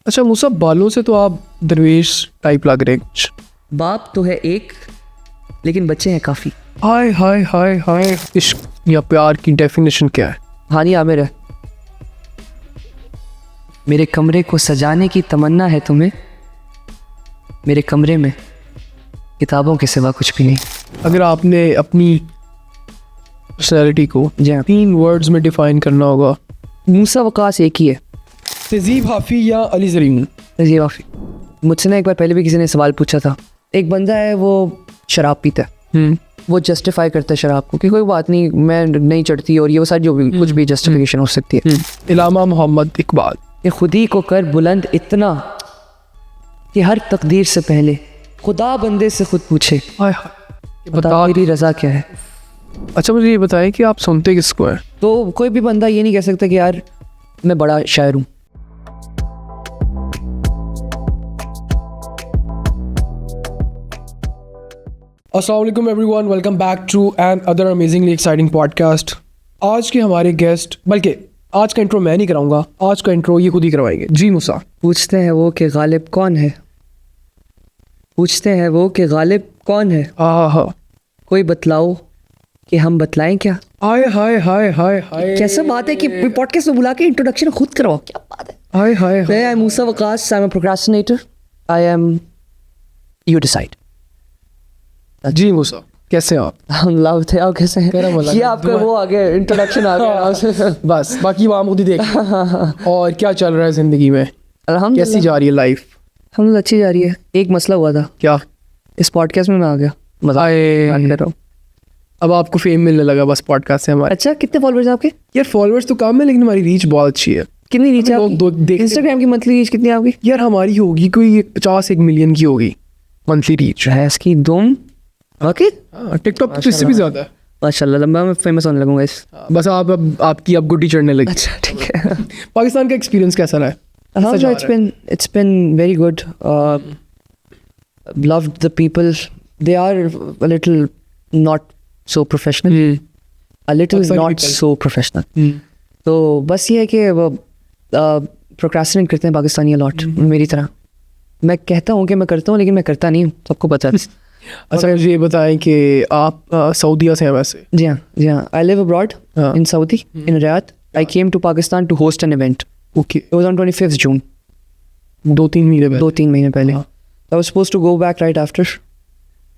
अच्छा मूसा, बालों से तो आप दरवेश टाइप लग रहे हैं कुछ। बाप तो है एक, लेकिन बच्चे हैं काफ़ी। हाय हाय हाय हाय, इश्क या प्यार की डेफिनेशन क्या है? हानी आमिर है। मेरे कमरे को सजाने की तमन्ना है तुम्हें, मेरे कमरे में किताबों के सिवा कुछ भी नहीं। अगर आपने अपनी पर्सनैलिटी को जी हाँ, 3 वर्ड्स में डिफाइन करना होगा, मूसा वकास एक ही है। तहजीब हाफी या अली जरीन? जी वाफी। मुझसे ना एक बार पहले भी किसी ने सवाल पूछा था। एक बंदा है वो शराब पीता है, वो जस्टिफाई करता है शराब को कि कोई बात नहीं, मैं नहीं चढ़ती और ये वो सारी जो भी कुछ भी जस्टिफिकेशन हो सकती है। इलामा मोहम्मद इकबाल। ये खुदी को कर बुलंद इतना कि हर तकदीर से पहले खुदा बंदे से खुद पूछे हाय हाय, बता मेरी रजा क्या है। अच्छा मुझे ये बताएं कि आप सुनते किसको हैं? तो कोई भी बंदा ये नहीं कह सकता कि यार मैं बड़ा शायर हूँ। अस्सलाम वालेकुम everyone, welcome back to another amazingly exciting podcast. आज के हमारे गेस्ट, बल्कि आज का इंट्रो मैं नहीं कराऊंगा, आज का इंट्रो ये खुद ही करवाएंगे। जी मूसा। पूछते हैं वो कि गालिब कौन है, पूछते हैं वो कि गालिब कौन है, आहा, कोई बतलाओ कि हम बतलाएं क्या। हाय हाय हाय हाय हाय, कैसा बात है कि पॉडकास्ट में बुला के इंट्रोडक्शन खुद करवाओ, क्या बात है। हाय हाय हाय। मैं Musa Waqas, I am a procrastinator, I am, you decide. जी मूसा, कैसे हैं आप? हम लव थे, आप कैसे हैं? मेरा मतलब ये आपका वो आ गया, इंट्रोडक्शन आ गया। बस बाकी वो हम खुद ही देख और क्या चल रहा है जिंदगी में, कैसी अल्हम्दुलिल्लाह जा रही है लाइफ? हम अच्छी जा रही है। एक मसला हुआ था, क्या? इस पॉडकास्ट में मैं आ गया, मजाक कर रहा हूँ। अब आपको फेम मिलने लगा बस पॉडकास्ट से हमारे। अच्छा, कितने फॉलोअर्स हैं आपके? यार फॉलोअर्स तो कम है लेकिन हमारी रीच बहुत अच्छी है। कितनी रीच है लोग आपकी? इंस्टाग्राम की मंथली रीच कितनी है आपकी? यार हमारी होगी कोई 50-1 मिलियन की होगी मंथली रीच। है इसकी दुम। ओके, टिकटॉक तो इससे भी ज्यादा है। माशाल्लाह, लंबा मैं फेमस होने लगूंगा इस। बस आप अब आपकी अब गुड्डी चढ़ने लगी। अच्छा ठीक है। पाकिस्तान का एक्सपीरियंस कैसा रहा है? Alhamdulillah, it's been very good. Loved the people. They are a little not so professional. A little Pakistani not people. so professional. तो बस ये है कि वो प्रोक्रास्टिनेट करते हैं पाकिस्तानी अलॉट, मेरी तरह। मैं कहता हूँ कि मैं करता हूँ लेकिन मैं करता नहीं हूँ, सबको पता है। अच्छा मुझे ये बताएं कि आप सऊदीया से हैं वैसे? जी हाँ, I live abroad in Saudi, in Riyadh. I came to Pakistan to host an event. Okay, It was on 25th June. 2-3 महीने पहले। 2-3 महीने पहले। I was supposed to go back right after,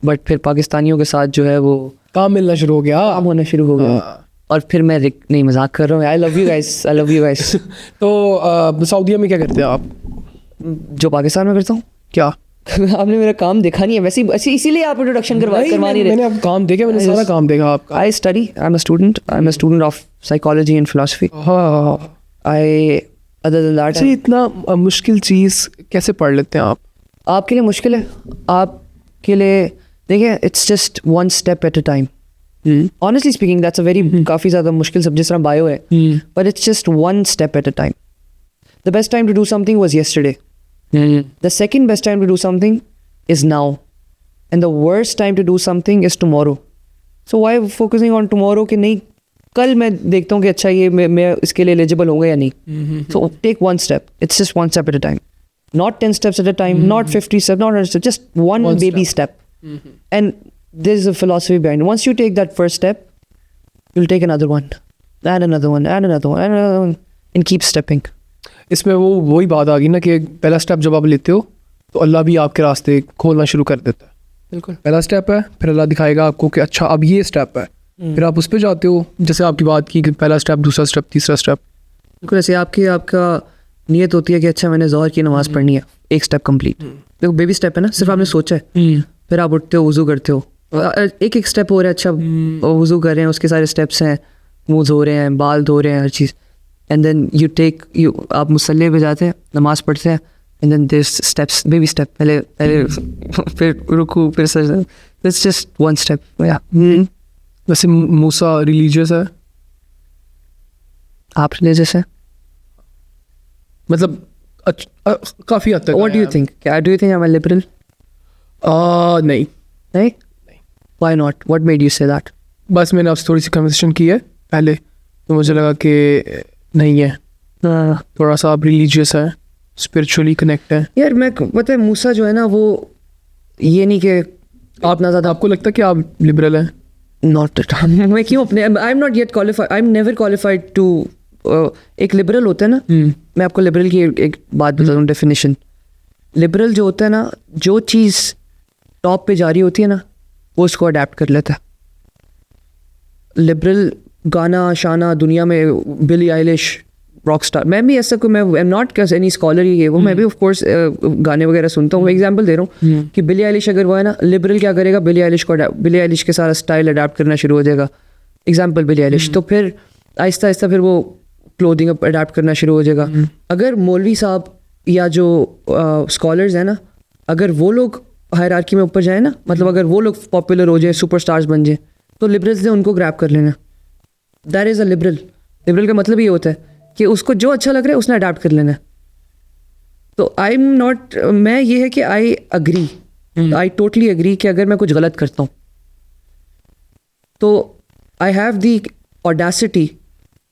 but फिर पाकिस्तानियों के साथ जो है वो काम मिलना शुरू हो गया। काम होना शुरू हो गया, और फिर मैं नहीं मजाक कर रहा हूँ। I love you guys, I love you guys. तो सऊदीया में क्या करते हैं आप? जो पाकिस्तान में करता हूँ। क्या? आपने मेरा काम देखा नहीं है वैसे, इसीलिए आप इंट्रोडक्शन करवा नहीं रहे। मैंने अब काम देखा, मैंने सारा काम देखा आपका। I study, I'm a student of psychology and philosophy. हाँ, Other than that, अच्छा इतना मुश्किल चीज़ कैसे पढ़ लेते हैं आप? आपके लिए मुश्किल है, आपके लिए देखिए, it's just one step at a time. Honestly speaking, that's a very काफ़ी ज़्यादा मुश्किल सब्जेक्ट, जिस तरह बायो है, but it's just one step at a time. The best time to do something was yesterday. The second best time to do something is now, and the worst time to do something is tomorrow. So why focusing on tomorrow कि नहीं कल मैं देखता हूँ कि अच्छा ये मैं इसके लिए एलिजिबल होऊंगा या नहीं। So take one step. It's just one step at a time. Not 10 steps at a time, not 50 steps, not 100 steps, just one baby step. And there's a philosophy behind it. Once you take that first step, you'll take another one, and another one, and another one, and another one, and keep stepping. इसमें वही बात आ गई ना कि पहला step जब आप लेते हो तो अल्लाह भी आपके रास्ते खोलना शुरू कर देता है। बिल्कुल, पहला स्टेप है, फिर अल्लाह दिखाएगा आपको कि अच्छा अब ये स्टेप है, फिर आप उस पर जाते हो। जैसे आपकी बात की कि पहला स्टेप, दूसरा स्टेप, तीसरा स्टेप। बिल्कुल ऐसे आपका नियत होती है कि अच्छा मैंने ज़ोहर की नमाज़ पढ़नी है, एक स्टेप कंप्लीट। देखो बेबी स्टेप है ना, सिर्फ आपने सोचा है, फिर आप उठते हो, वज़ू करते हो, एक एक स्टेप हो रहा है। अच्छा वज़ू कर रहे हैं, उसके सारे स्टेप्स हैं, मुँह धो रहे हैं, बाल धो रहे हैं, हर चीज़। एंड देन आप मुसल्ले पे जाते हैं, नमाज़ पढ़ते हैं, and then this steps, baby step, पहले फिर रुकू, फिर सजदा। It's just one step. या वैसे मूसा रिलीजियस है? आप रिलीजियस हैं? मतलब काफ़ी हद तक। What do you think? Do you think I am liberal? नहीं, why not? What made you say that? बस मैंने आपसे थोड़ी सी कन्वर्सेशन की है पहले, तो मुझे लगा कि नहीं है, थोड़ा सा आप रिलीजियस है, स्पिरिचुअली कनेक्ट हैं? यार मैं पता है मूसा जो है ना वो ये नहीं कि आप ना ज़्यादा आपको लगता है कि आप लिबरल हैं? नॉट मैं क्यों अपने I am not yet qualified, I am never qualified to एक लिबरल होता है ना, मैं आपको लिबरल की एक बात बता दूँ डेफिनेशन। लिबरल जो होता है ना, जो चीज़ टॉप पे जा रही होती है ना वो उसको अडेप्ट कर लेता है। लिबरल गाना शाना दुनिया में बिली आइलिश रॉक स्टार, मैं भी ऐसा कोई, मैं I am not any scholar ही है वो, मैं भी ऑफ कोर्स गाने वगैरह सुनता हूँ। मैं एग्जांपल दे रहा हूँ कि बिली आइलिश अगर वो है ना, लिबरल क्या करेगा, बिली आइलिश के सारा स्टाइल अडाप्ट करना शुरू हो जाएगा। एग्जांपल बिली आइलिश, तो फिर आहिस्ता आहिस्ता फिर वो क्लोथिंग अडाप्ट करना शुरू हो जाएगा। अगर मौलवी साहब या जो स्कॉलर्स हैं ना, अगर वो लोग हायरार्की में ऊपर जाए ना, मतलब अगर वो लोग पॉपुलर हो जाए, सुपरस्टार्स बन जाए, तो लिबरल्स ने उनको ग्रैब कर लेना। That is a liberal. Liberal का मतलब ये होता है कि उसको जो अच्छा लग रहा है उसने अडाप्ट कर लेना। तो आई एम नॉट, मैं ये है कि I agree, I totally agree कि अगर मैं कुछ गलत करता हूँ तो I have the audacity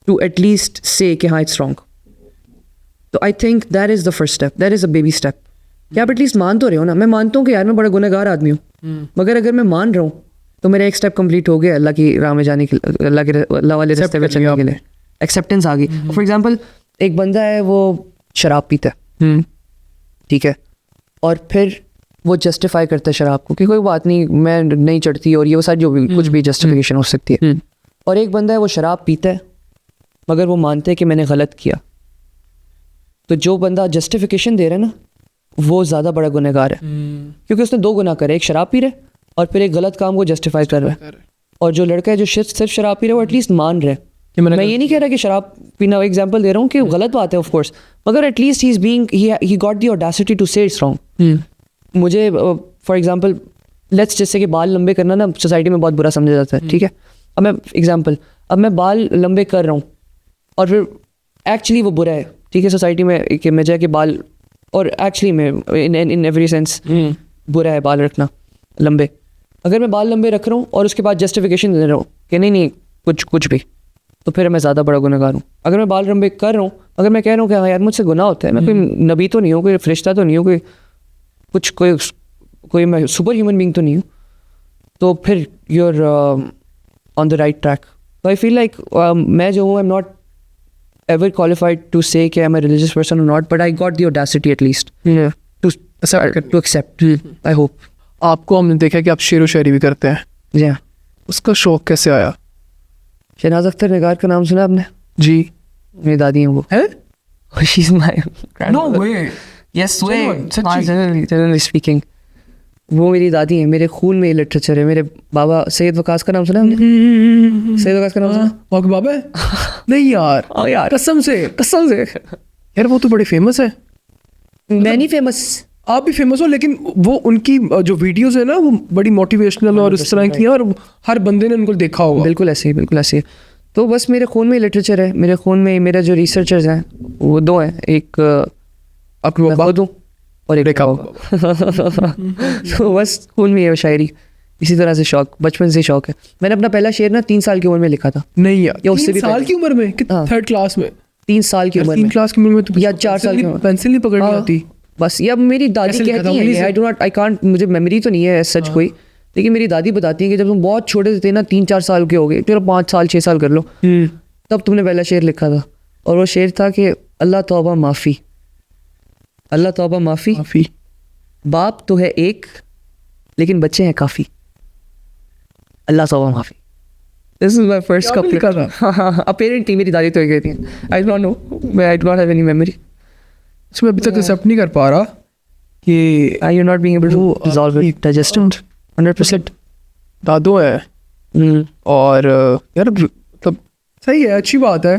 to at least say कि हाँ इट्स रॉन्ग। तो I think that is the first step, that is a baby step कि आप एटलीस्ट मान तो रहे हो ना। मैं मानता हूँ कि यार मैं बड़ा गुनहगार आदमी हूँ, मगर अगर मैं मान रहा हूँ तो मेरा एक स्टेप कंप्लीट हो गया अल्लाह की राह में जाने के, अल्लाह वाले रास्ते पे चलने के लिए। एक्सेप्टेंस आ गई। फॉर एग्जाम्पल एक बंदा है वो शराब पीता है, ठीक है, और फिर वो जस्टिफाई करता है शराब को कि कोई बात नहीं, मैं नहीं चढ़ती, और ये वो सारी जो भी कुछ भी जस्टिफिकेशन हो सकती है। और एक बंदा है वो शराब पीता है मगर वो मानते हैं कि मैंने गलत किया। तो जो बंदा जस्टिफिकेशन दे रहा है ना वो ज़्यादा बड़ा गुनहगार है, क्योंकि उसने दो गुनाह करे, एक शराब पी रहा है और फिर एक गलत काम को जस्टिफाई कर रहा है। और जो लड़का है जो सिर्फ शराब पी रहा है वो एटलीस्ट मान रहा है। मैं ये नहीं कह रहा कि शराब पीना, एग्जांपल दे रहा हूँ कि गलत बात है ऑफ कोर्स, मगर at least he is being, he got the audacity to say it's wrong. मुझे फॉर एग्जांपल लेट्स जैसे कि बाल लंबे करना ना सोसाइटी में बहुत बुरा समझा जाता है, ठीक है। अब मैं एग्जांपल, अब मैं बाल लंबे कर रहा हूँ और फिर एक्चुअली वो बुरा है, ठीक है, सोसाइटी में कि मैं जाए कि बाल, और एक्चुअली में इन एवरी सेंस बुरा है बाल रखना लंबे। अगर मैं बाल लंबे रख रहा हूँ और उसके बाद जस्टिफिकेशन दे रहा हूँ कि नहीं कुछ भी, तो फिर मैं ज़्यादा बड़ा गुनहगार हूँ। अगर मैं बाल लंबे कर रहा हूँ, अगर मैं कह रहा हूँ कि हाँ यार मुझसे गुनाह होता है, मैं कोई नबी तो नहीं हूँ, कोई फरिश्ता तो नहीं हूँ, कोई मैं सुपर ह्यूमन बीइंग तो नहीं हूँ, तो फिर you are on the right track. तो आई फील लाइक मैं जो हूँ I am not ever qualified to say कि I'm a religious person or not, but I got the audacity at least to accept. I hope. आपको हमने देखा कि आप शेर व शायरी भी करते हैं, Yeah. उसका शौक कैसे आया? शहनाज अख्तर निगार का नाम सुना आपने? जी। मेरी दादी हैं वो। है? She's my No way. Yes way. सच्ची? Generally speaking. वो मेरी दादी हैं, मेरे खून में लिटरेचर है। मेरे बाबा सैयद वकास का नाम सुना आपने? सैयद वकास का नाम सुना? आपके बाबा है? नहीं यार। यार कसम से यार वो तो बड़े फेमस है। मैं नहीं फेमस, आप भी फेमस हो, लेकिन वो उनकी जो वीडियोस है ना वो बड़ी मोटिवेशनल और इस तरह की है, और हर बंदे ने उनको देखा होगा। बिल्कुल ऐसे ही। तो बस मेरे खून में लिटरेचर है, मेरे खून में मेरा जो रिसर्चर्स हैं वो दो हैं, एक आपके बाबा खुद हूँ और एक देखा तो बस खून में है शायरी। इसी तरह से शौक बचपन से शौक है। मैंने अपना पहला शेर ना 3 साल की उम्र में लिखा था। नहीं यार, या उससे भी 3 साल की उम्र में? हाँ। 3rd क्लास में? 3 साल की उम्र 3 में, क्लास की उम्र में तो या 4 साल की उम्र। पेंसिल नहीं पकड़नी आती बस। या मेरी दादी कैसे लिखा था? कहती है, आई कांट, मुझे मेमोरी तो नहीं है सच कोई, लेकिन मेरी दादी बताती है कि जब तुम बहुत छोटे थे ना, 3-4 साल के हो गए, चलो 5 साल 6 साल कर लो, तब तुमने पहला शेर लिखा था। और वो शेर था कि अल्लाह तौबा माफ़ी, अल्लाह तौबा माफ़ी, बाप तो है एक लेकिन बच्चे हैं काफ़ी, अल्लाह तौबा माफ़ी। This is my first couplet. Apparently मेरी दादी तो कहती हैं, I don't know, I do not have any memory. इसमें अभी तक एक्सेप्ट नहीं कर पा रहा कि I you not being able to resolve it, digest 100%। दादो है और यार मतलब सही है, अच्छी बात है।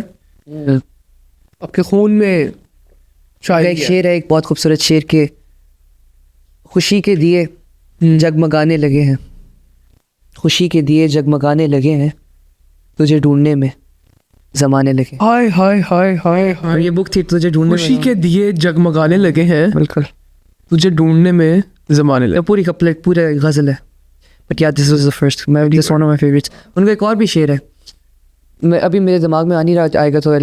आपके खून में शायरी एक शेर है, एक बहुत खूबसूरत शेर के, खुशी के दिए जगमगाने लगे हैं, खुशी के दिए जगमगाने लगे हैं, तुझे ढूंढने में जमाने लगे। हाय हाय हाय हाय हाय। ये बुक थी तुझे ढूंढने खुशी के दिए जगमगाने लगे हैं, बिल्कुल, तुझे ढूंढने में जमाने लगे। पूरी कपलेट पूरा गजल है, बट यार दिस वाज द फर्स्ट, मैं this one of my favourites. उनका एक और भी शेर है, मैं अभी मेरे दिमाग में आ नहीं रहा, आएगा तो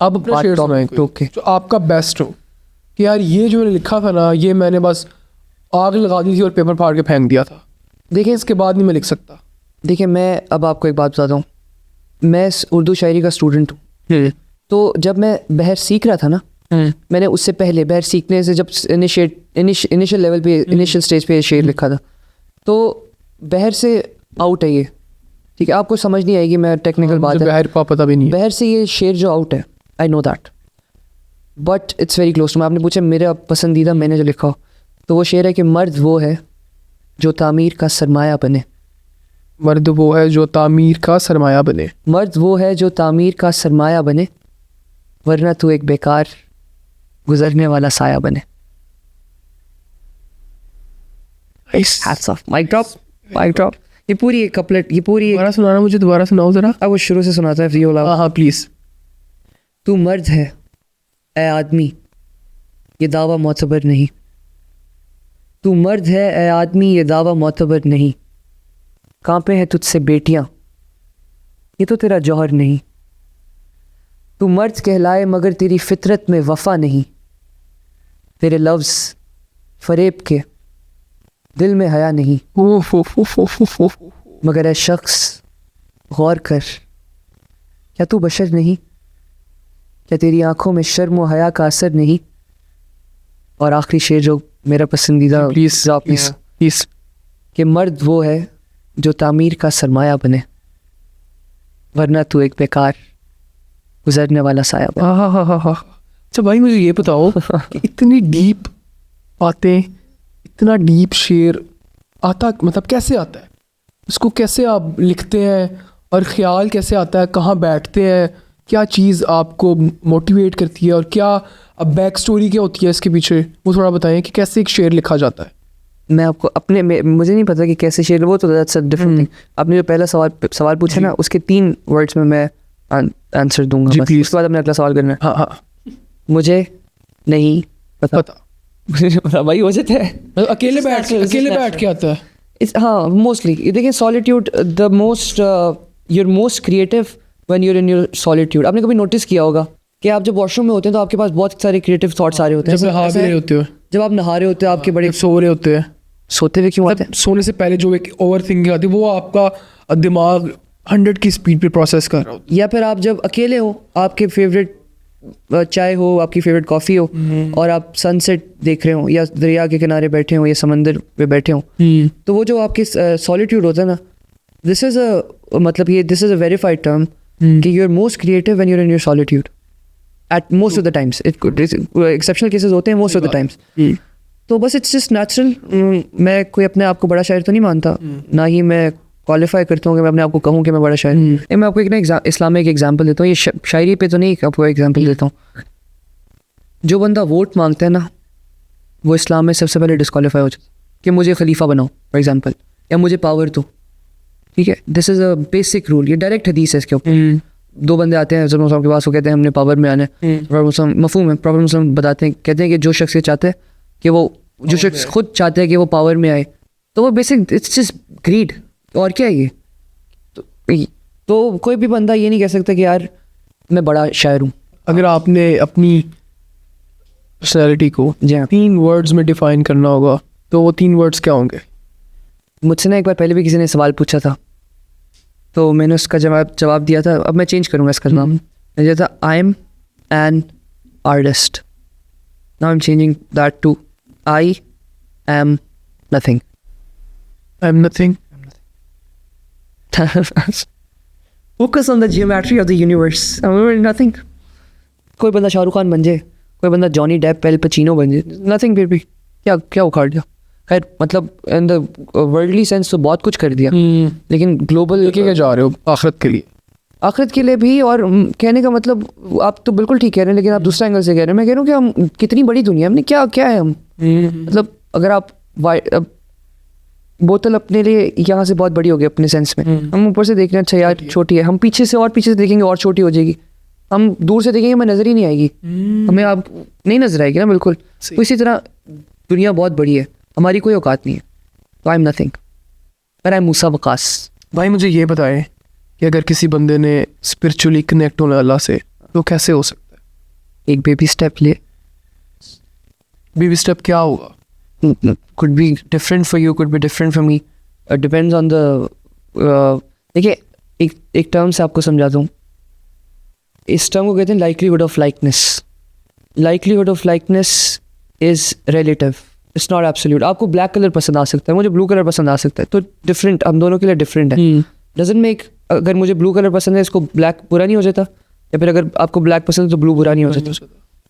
आप अपना शेर सुनाएं कोई, टोक के। जो आपका बेस्ट हो। कि यार ये जो मैंने लिखा था ना, ये मैंने बस आग लगा दी थी और पेपर फाड़ के फेंक दिया था, देखिए इसके बाद नहीं मैं लिख सकता? देखिए मैं अब आपको एक बात बताता हूँ, मैं उर्दू शायरी का स्टूडेंट हूँ। तो जब मैं बहर सीख रहा था ना, मैंने उससे पहले बहर सीखने से जब इनिशियल लेवल पे इनिशियल स्टेज पे शेर लिखा था, तो बहर से आउट है ये, ठीक है? आपको समझ नहीं आएगी, मैं टेक्निकल बात है, बहर का पता भी नहीं है। बहर से ये शेर जो आउट है, I know that, but it's very close to. आपने पूछा मेरा पसंदीदा मैंने जो लिखा, तो वो शेर है कि मर्द वो है जो तामीर का सरमाया बने। मर्द वो है जो तामीर का सरमाया बने। मर्द वो है जो तामीर का सरमाया बने, वरना तू एक बेकार गुजरने वाला साया बने। Hats off. Mic drop. Mic drop. ये पूरी एक कपलेट, ये पूरी दोबारा सुनाना मुझे, दोबारा सुनाओ जरा। अब वो शुरू से सुनाता है, ये हाँ हाँ प्लीज। तू मर्द है ए आदमी, ये दावा मोतबर नहीं। तू मर्द है ए आदमी, ये दावा मोतबर नहीं। कांपे हैं तुझसे बेटियां, ये तो तेरा जौहर नहीं। तू मर्द कहलाए मगर तेरी फितरत में वफा नहीं। तेरे लफ्ज़ फरेब के, दिल में हया नहीं। मगर ए शख्स गौर कर, क्या तू बशर नहीं? क्या तेरी आंखों में शर्म व हया का असर नहीं? और आखिरी शेर जो मेरा पसंदीदा, प्लीज प्लीज प्लीज, कि मर्द वो है जो तामीर का सरमाया बने, वरना तू एक बेकार गुजरने वाला साया बने। हाँ हाँ हाँ हाँ। अच्छा भाई मुझे ये बताओ कि इतनी डीप बातें, इतना डीप शेर आता, मतलब कैसे आता है? इसको कैसे आप लिखते हैं और ख्याल कैसे आता है? कहाँ बैठते हैं? क्या चीज़ आपको मोटिवेट करती है और क्या अब बैक स्टोरी क्या होती है इसके पीछे, वो थोड़ा बताएं कि कैसे एक शेर लिखा जाता है। मैं आपको अपने मुझे नहीं पता कि कैसे शेर, वो तो दैट्स अ डिफरेंट थिंग। आपने जो पहला सवाल पूछा ना, उसके 3 वर्ड्स में मैं आंसर दूंगा जी, बस। please। उसके बाद अपने अगला सवाल करना है। हाँ हाँ मुझे नहीं पता। पता। मुझे नहीं पता भाई, हो जाता है मतलब अकेले बैठ के आता है। हाँ मोस्टली देखिए solitude the most you're most creative when you're in your solitude. आपने कभी नोटिस किया होगा कि आप जब वॉशरूम में होते हैं तो आपके पास बहुत सारे क्रिएटिव थॉट्स आ रहे होते हैं। जब नहा भी रहे होते हो, जब आप नहा रहे होते हो, आपके बड़े जब सो रहे होते हैं, सोते हुए क्यों आते हैं? सोने से पहले जो एक ओवर थिंकिंग आती है, वो आपका दिमाग 100 की स्पीड पे प्रोसेस कर रहा होता या फिर आप जब अकेले हो, आपके फेवरेट चाय हो, आपकी फेवरेट कॉफ़ी हो, और आप सनसेट देख रहे हो या दरिया के किनारे बैठे हो या समंदर पे बैठे हो, तो वो जो आपके सॉलिट्यूड होता है ना, दिस इज़ अ मतलब ये this is a verified term कि you are most creative when you are in your solitude at most of the times. Exceptional cases होते हैं मोस्ट ऑफ द टाइम्स। तो बस इट्स जस्ट नेचुरल। मैं कोई अपने आप को बड़ा शायर तो नहीं मानता, ना ही मैं क्वालिफाई करता हूँ कि मैं अपने आप को कहूँ कि मैं बड़ा शायर। मैं आपको एक ना इस्लामिक एग्जांपल देता हूँ, ये शायरी पे तो नहीं, आपको एग्जांपल देता हूँ। जो बंदा वोट मांगता है ना, वो इस्लाम में सबसे पहले डिस्क्वालीफाई हो जाता है कि मुझे खलीफा बनाओ फॉर एग्जांपल, या मुझे पावर दो, ठीक है? This is a basic rule, ये डायरेक्ट हदीस है इसके ऊपर। 2 बंदे आते हैं हज़रत मुहम्मद के पास, वो कहते हैं हमने पावर में आना है। मफहूम है, प्रॉब्लम मुस्लिम बताते हैं, कहते हैं कि जो शख्स ये चाहते हैं कि वो, जो शख्स खुद चाहते हैं कि वो पावर में आए, तो वो बेसिक इट्स जस्ट ग्रीड। और क्या है ये? तो कोई भी बंदा ये नहीं कह सकता कि यार मैं बड़ा शायर हूँ। अगर आपने अपनी पर्सनैलिटी को जी हाँ। 3 वर्ड्स में डिफाइन करना होगा, तो वो 3 वर्ड्स क्या होंगे? मुझसे ना एक बार पहले भी किसी ने सवाल पूछा था, तो मैंने उसका जवाब दिया था। अब मैं चेंज करूँगा इसका जवाब। मैंने दिया था I am an artist. Now I am changing that to I am nothing. I am nothing. Focus on the geometry of the universe. Nothing. कोई बंदा शाहरुख खान बन जाए, कोई बंदा जॉनी डेप, एल पचिनो बन जाए, नथिंग। फिर भी क्या उखाड़ दिया? खैर मतलब इन द वर्ल्डली सेंस तो बहुत कुछ कर दिया, लेकिन ग्लोबल लेके क्या जा रहे हो आखिरत के लिए? आखिरत के लिए भी। और कहने का मतलब आप तो बिल्कुल ठीक कह रहे हैं, लेकिन आप दूसरा एंगल से कह रहे हैं। मैं कह रहा हूँ कि हम कितनी बड़ी दुनिया, हमने क्या है हम। मतलब अगर आप बोतल अपने लिए यहाँ से बहुत बड़ी होगी अपने सेंस में, हम ऊपर से देख रहे हैं अच्छा यार छोटी है, हम पीछे से देखेंगे और छोटी हो जाएगी, हम दूर से देखेंगे हमें नज़र ही नहीं आएगी, हमें आप नहीं नज़र आएगी ना बिल्कुल। तो इसी तरह दुनिया बहुत बड़ी है, हमारी कोई औकात नहीं है। तो आई एम नथिंग, पर आई एम मूसा वकास। भाई मुझे ये बताएं कि अगर किसी बंदे ने स्पिरिचुअली कनेक्ट होना अल्लाह से, तो कैसे हो सकता है? एक बेबी स्टेप ले, बेबी स्टेप क्या होगा? could be different for you, could be different for me. It depends on the देखिए एक टर्म से आपको समझाता हूँ. इस टर्म को कहते हैं likelihood of likeness. Likelihood of likeness is relative. It's not absolute. आपको ब्लैक कलर पसंद आ सकता है, मुझे ब्लू कलर पसंद आ सकता है, तो डिफरेंट, हम दोनों के लिए डिफरेंट है. Doesn't make, अगर मुझे ब्लू कलर पसंद है इसको ब्लैक बुरा नहीं हो जाता, या फिर अगर आपको ब्लैक पसंद है तो ब्लू बुरा नहीं हो जाता.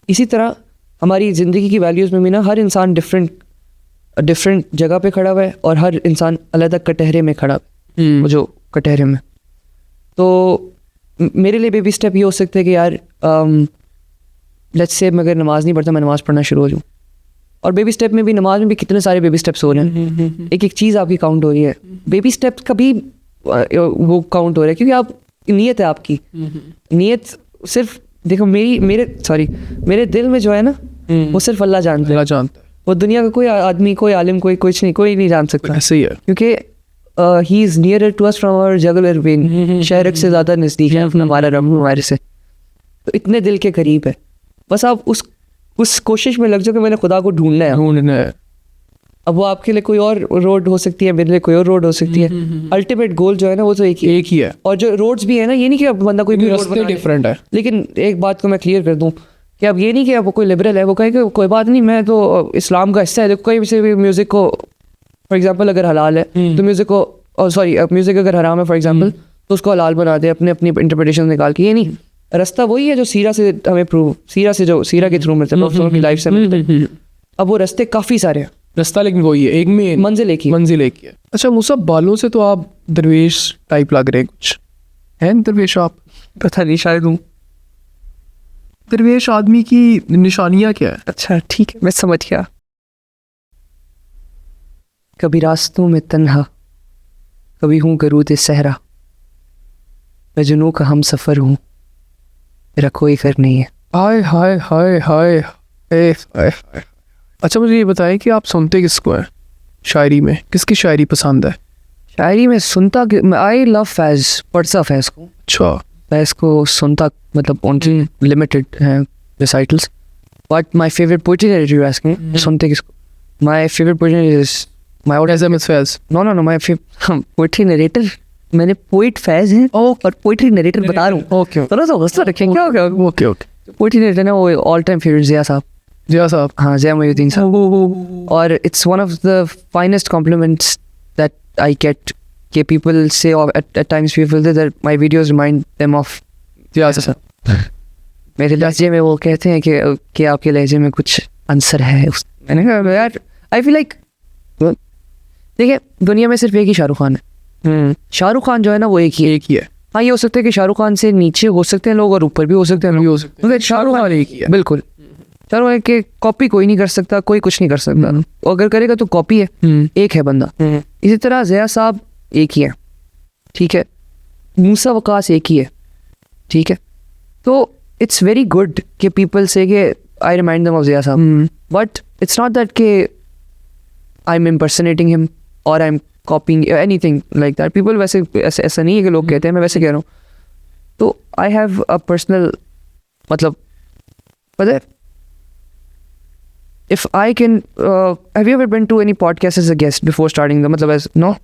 इसी तरह हमारी ज़िंदगी की वैल्यूज़ में भी ना हर इंसान डिफरेंट जगह पे खड़ा हुआ है और हर इंसान अलग कटहरे में खड़ा है. वो जो कटहरे में, तो मेरे लिए बेबी स्टेप ये हो सकता है कि यार लेट्स से मैं अगर नमाज़ नहीं पढ़ता, मैं नमाज़ पढ़ना शुरू हो जाऊँ. और बेबी स्टेप में भी, नमाज में भी कितने सारे बेबी स्टेप्स हो रहे हैं. एक एक चीज़ आपकी काउंट हो रही है. बेबी स्टेप का भी वो काउंट हो रहा है, क्योंकि आप नीयत है आपकी. नीयत सिर्फ देखो, मेरे दिल में जो है ना, वो सिर्फ अल्लाह जानता है. वो दुनिया का कोई आदमी, कोई आलिम, कोई नहीं जान सकता. ऐसे ही है, क्योंकि he is nearer to us from our jugular vein. शहरक से ज़्यादा नज़दीक है हमारा रब हमारे से. तो इतने दिल के करीब है. बस आप उस कोशिश में लग जाओ कि मैंने खुदा को ढूंढना है. अब वो आपके लिए कोई और रोड हो सकती है, मेरे लिए कोई और रोड हो सकती है. अल्टीमेट गोल जो है ना, वो तो एक ही है. और जो रोड्स भी है ना, ये नहीं कि अब बंदा कोई भी रास्ते डिफरेंट है. लेकिन एक बात को मैं क्लियर कर दूं कि अब ये नहीं कि अब वो कोई लिबरल है, वो कहे कि कोई बात नहीं, मैं तो इस्लाम का हिस्सा है. देखो, कहीं से भी म्यूज़िक को फॉर एग्जांपल अगर हलाल है तो म्यूज़िक को, म्यूज़िक अगर हराम है फॉर एग्जांपल, तो उसको हलाल बना दे अपनी इंटरप्रिटेशन निकाल के. ये नहीं, रास्ता वही है जो सीरा से हमें सीरा के थ्रू मिलता है, की लाइफ से मिलता है. अब वो रास्ते काफ़ी सारे हैं, रास्ता लेकिन वही है, एक में मंजिल एक ही है. अच्छा मूसा, बालों से तो आप दरवेश टाइप लग रहे हैं. कुछ हैं दरवेश आप? पता नहीं, शायद हूँ. दरवेश आदमी की निशानियाँ क्या है? अच्छा ठीक है, मैं समझ गया. कभी रास्तों में तन्हा, कभी हूँ गरूद सहरा, मैं जुनूं का हम सफ़र हूँ, मेरा कोई घर नहीं है. हाय हाय हाय हाय हाय हाय. अच्छा मुझे ये बताएं कि आप सुनते किसको हैं शायरी में? किसकी शायरी पसंद है? शायरी में सुनता, आई लव फैज़, पढ़ता फैज़ को. अच्छा. फैज़ को सुनता, मतलब ओनली लिमिटेड हैं recitals. But my favourite poetry narrator, you asking सुनते किसको? My favourite poetry is my what is um Faiz. No my poetry narrator, मैंने पोइट फैज़ है और पोइट्री नरेटर बता रहा हूँ. ओके थोड़ा सा गुस्सा रखें क्या? ओके. पोइट्री नरेटर ना, वो ऑल टाइम फेवरेट ज़िया साहब. हाँ, ज़िया मोइनुद्दीन साहब. और it's one of the finest compliments that I get, कि people say, or at times people say that my videos remind them of Zia साहब. मेरे लहजे में वो कहते हैं कि आपके लहजे में कुछ आंसर है. मैंने कहा यार, आई फील लाइक, देखिए दुनिया में सिर्फ एक ही शाहरुख खान है. शाहरुख खान जो है ना, वो एक ही है. हाँ, ये हो सकता है कि शाहरुख खान से नीचे हो सकते हैं लोग और ऊपर भी हो सकते हैं लोग. शाहरुख खान एक ही है, बिल्कुल. शाहरुख खान की कॉपी कोई नहीं कर सकता, कोई कुछ नहीं कर सकता. अगर करेगा तो कॉपी है. एक है बंदा. इसी तरह ज़िया साहब एक ही है, ठीक है. मूसा वकास एक ही है, ठीक है. तो इट्स वेरी गुड कि पीपल से कि I remind them of Zia साहब, बट इट्स नॉट दैट कि आई एम इम्पर्सनेटिंग हिम और I am कॉपिंग anything like that. People वैसे ऐसा नहीं है कि लोग कहते हैं, मैं वैसे कह रहा हूँ. तो आई हैव अ पर्सनल, मतलब पता है, if I can, have you ever been to any podcast as a guest before starting them? मतलब as no.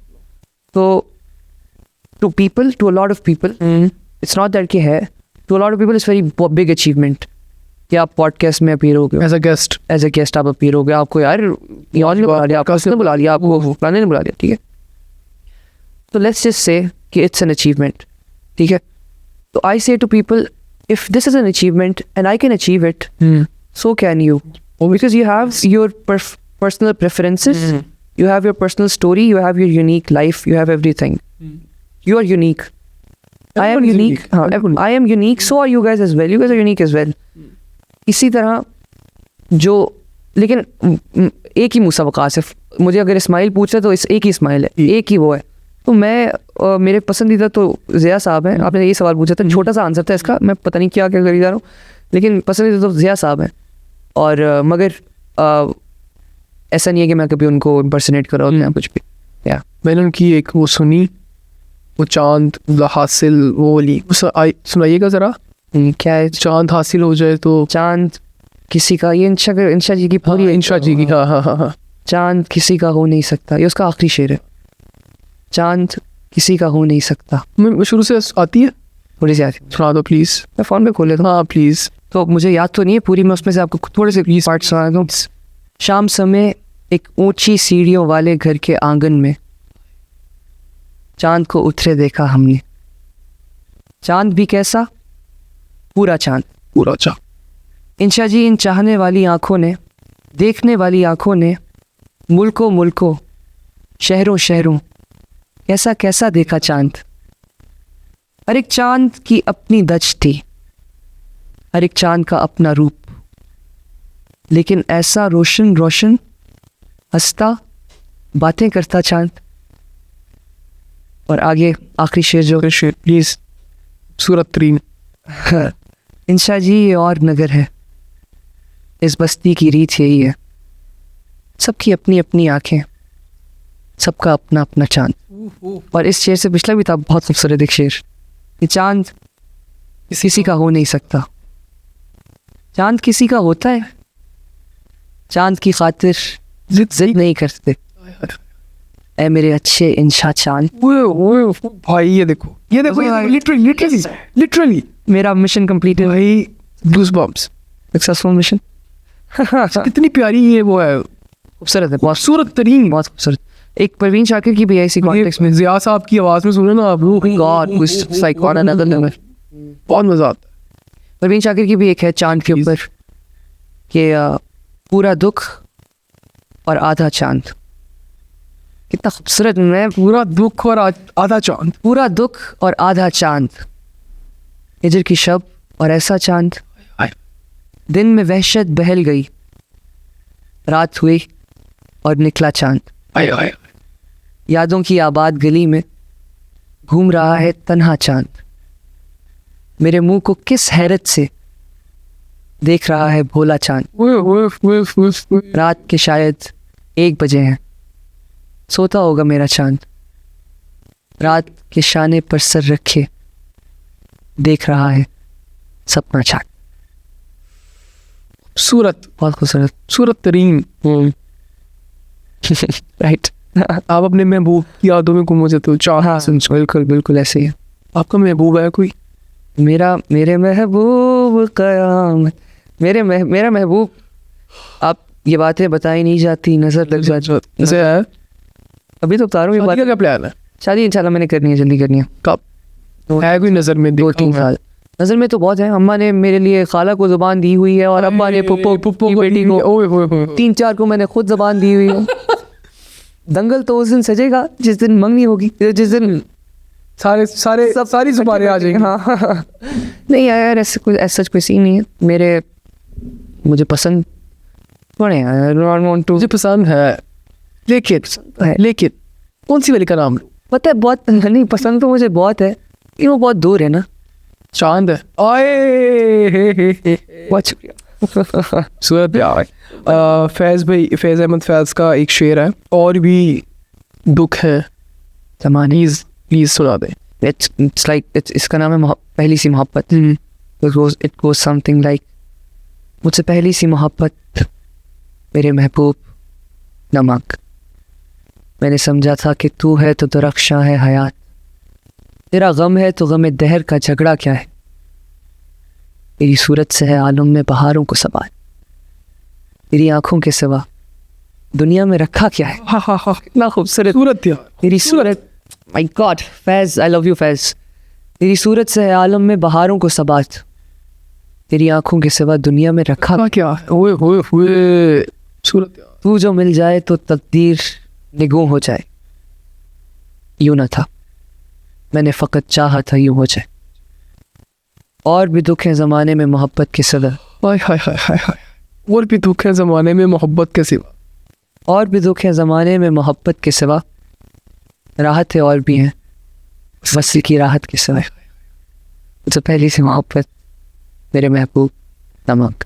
So to people, to a lot of people, it's not that कि है. To a lot of people, it's very big achievement कि आप podcast में appear हो गए. As a guest आप appear हो गए. आपको यार यार ने बुला लिया, आपको उसने बुला लिया, आपको फलाने ने बुला लिया, ठीक है. So let's just say कि it's an achievement, ठीक है. So I say to people, if this is an achievement and I can achieve it, so can you. Because you have your personal preferences, you have your personal story, you have your unique life, you have everything. You are unique. I am unique. I am unique. So are you guys as well. You guys are unique as well. इसी तरह जो, लेकिन एक ही मूसा वकास है. मुझे अगर इस्माइल पूछे तो एक ही इस्माइल है, एक ही वो है. तो मैं मेरे पसंदीदा तो ज़िया साहब हैं. आपने ये सवाल पूछा था, छोटा सा आंसर था इसका, मैं पता नहीं क्या करी जा रहा हूँ, लेकिन पसंदीदा तो ज़िया साहब हैं. और मगर ऐसा नहीं है कि मैं कभी उनको इम्पर्सनेट कर रहा हूँ या कुछ भी. या मैंने उनकी एक वो सुनी, वो चांद हासिल वो वाली सुनाइएगा ज़रा. क्या है? चांद हासिल हो जाए तो चांद किसी का, ये इंशा जी की पूरी इंशा जी की, हाँ हाँ हाँ हाँ। चांद किसी का हो नहीं सकता, ये उसका आखिरी शेर है। चांद किसी का हो नहीं सकता। मैं शुरू से आती है, थोड़ी सी आती है, सुना दो प्लीज। मैं फ़ोन पे खोल लेता हूँ। हाँ प्लीज। तो मुझे याद तो नहीं है पूरी, मैं उसमें से आपको थोड़े से पार्ट सुना दूँ। शाम समय एक ऊंची सीढ़ियों वाले घर के आंगन में चांद को उतरे देखा हमने। चांद भी कैसा, पूरा चांद। पूरा अच्छा। इंशा जी, इन चाहने वाली आंखों ने, देखने वाली आंखों ने मुल्कों मुल्कों, शहरों शहरों, कैसा कैसा देखा चांद। हर एक चांद की अपनी दच थी, हर एक चांद का अपना रूप, लेकिन ऐसा रोशन रोशन, हंसता, बातें करता चांद। और आगे आखिरी शेर जो, प्लीज, सूरत तरीन। इंशा जी, ये और नगर है, इस बस्ती की रीत यही है, सबकी अपनी अपनी आंखें, सबका अपना अपना चांद। और इस शेर से पिछला भी था बहुत खूबसूरत एक शेर, ये चांद किसी का हो नहीं सकता। चांद किसी का होता है, चांद की खातिर जिद नहीं करते। ऐ मेरे अच्छे इंशा चांद, वो भाई, ये देखो लिटरली लिटरली लिटरली मेरा मिशन कंप्लीट है भाई, गूज़बम्प्स। Successful mission. कितनी प्यारी ये वो है, खूबसूरत है, बहुत सूरत तरीन। बहुत खूबसूरत। एक परवीन शाकिर की भी ऐसी कॉन्टेक्स्ट में, जिया साहब की आवाज में सुने ना आप, God like on another level, बहुत मजा आता है। परवीन शाकिर की भी एक है चांद के ऊपर कि पूरा दुख और आधा चांद। कितना खूबसूरत है, पूरा दुख और आधा चांद। पूरा दुख और आधा चांद, हिजर की शब और ऐसा चांद। दिन में वहशत बहल गई, रात हुई और निकला चांद। आए आए। यादों की आबाद गली में घूम रहा है तन्हा चांद। मेरे मुंह को किस हैरत से देख रहा है भोला चांद। रात के शायद 1 बजे हैं, सोता होगा मेरा चांद। रात के शाने पर सर रखे देख रहा है सपना चांद। सूरत, बहुत खूबसूरत। सूरत तरीन। राइट। आप अपने महबूब की यादों में गुम जाते हो। हाँ, बिल्कुल बिल्कुल ऐसे ही है। आपका महबूब है कोई? मेरे महबूब कयामत, मेरा महबूब। आप ये बातें बताई नहीं जाती, नजर लग जाती। जैसे है, अभी तो बता रहा हूँ ये शादी का बात। क्या प्लान है? शादी इंशाल्लाह मैंने करनी है, जल्दी करनी है। कब है कोई नजर में? 2-3 साल नजर में तो बहुत है। अम्मा ने मेरे लिए खाला को जुबान दी हुई है, और अब्बा ने पुप्पो की बेटी को, 3-4 को मैंने खुद जुबान दी हुई है। दंगल तो उस दिन सजेगा जिस दिन मंगनी होगी, जिस दिन सारी जुबानें आ जाएंगी। हाँ। नहीं यार, ऐसा कोई सीन नहीं है। मुझे पसंद थोड़े हैं, मुझे पसंद है, लेकिन कौन सी वाली का नाम लूं? पता है बहुत नहीं पसंद तो मुझे बहुत है, लेकिन वो बहुत दूर है ना। चांद है। आए बहुत शुक्रिया। सूरत यार। फैज़ अहमद फैज़ का एक शेर है, और भी दुख है ज़माने। प्लीज सुना दे। It's like इसका नाम है पहली सी मोहब्बत। It goes something like, मुझसे पहली सी मोहब्बत मेरे महबूब नमक। मैंने समझा था कि तू है तो दरख्शां है हयात, तेरा गम है तो गम दहर का झगड़ा क्या है। तेरी सूरत से है आलम में बहारों को सवार, तेरी आंखों के सिवा दुनिया में रखा क्या है। कितना खूबसूरत सूरत यार, तेरी सूरत। My god Faiz, I love you Faiz. तेरी सूरत से है आलम में बहारों को सबात, तेरी आंखों के सिवा दुनिया में रखा क्या है? ओए सूरत यार। तू जो मिल जाए तो तकदीर निगोह हो जाए। यूं न था, मैंने फ़कत चाहा था यूं हो जाए। और भी दुख है ज़माने में मोहब्बत के सिवा। हाय हाय हाय हाय हाय। और भी दुख है ज़माने में मोहब्बत के सिवा। और भी दुख है ज़माने में मोहब्बत के सिवा, राहत है और भी हैं वस्ल की राहत के सिवा। मुझसे पहली सी मोहब्बत मेरे महबूब नमक।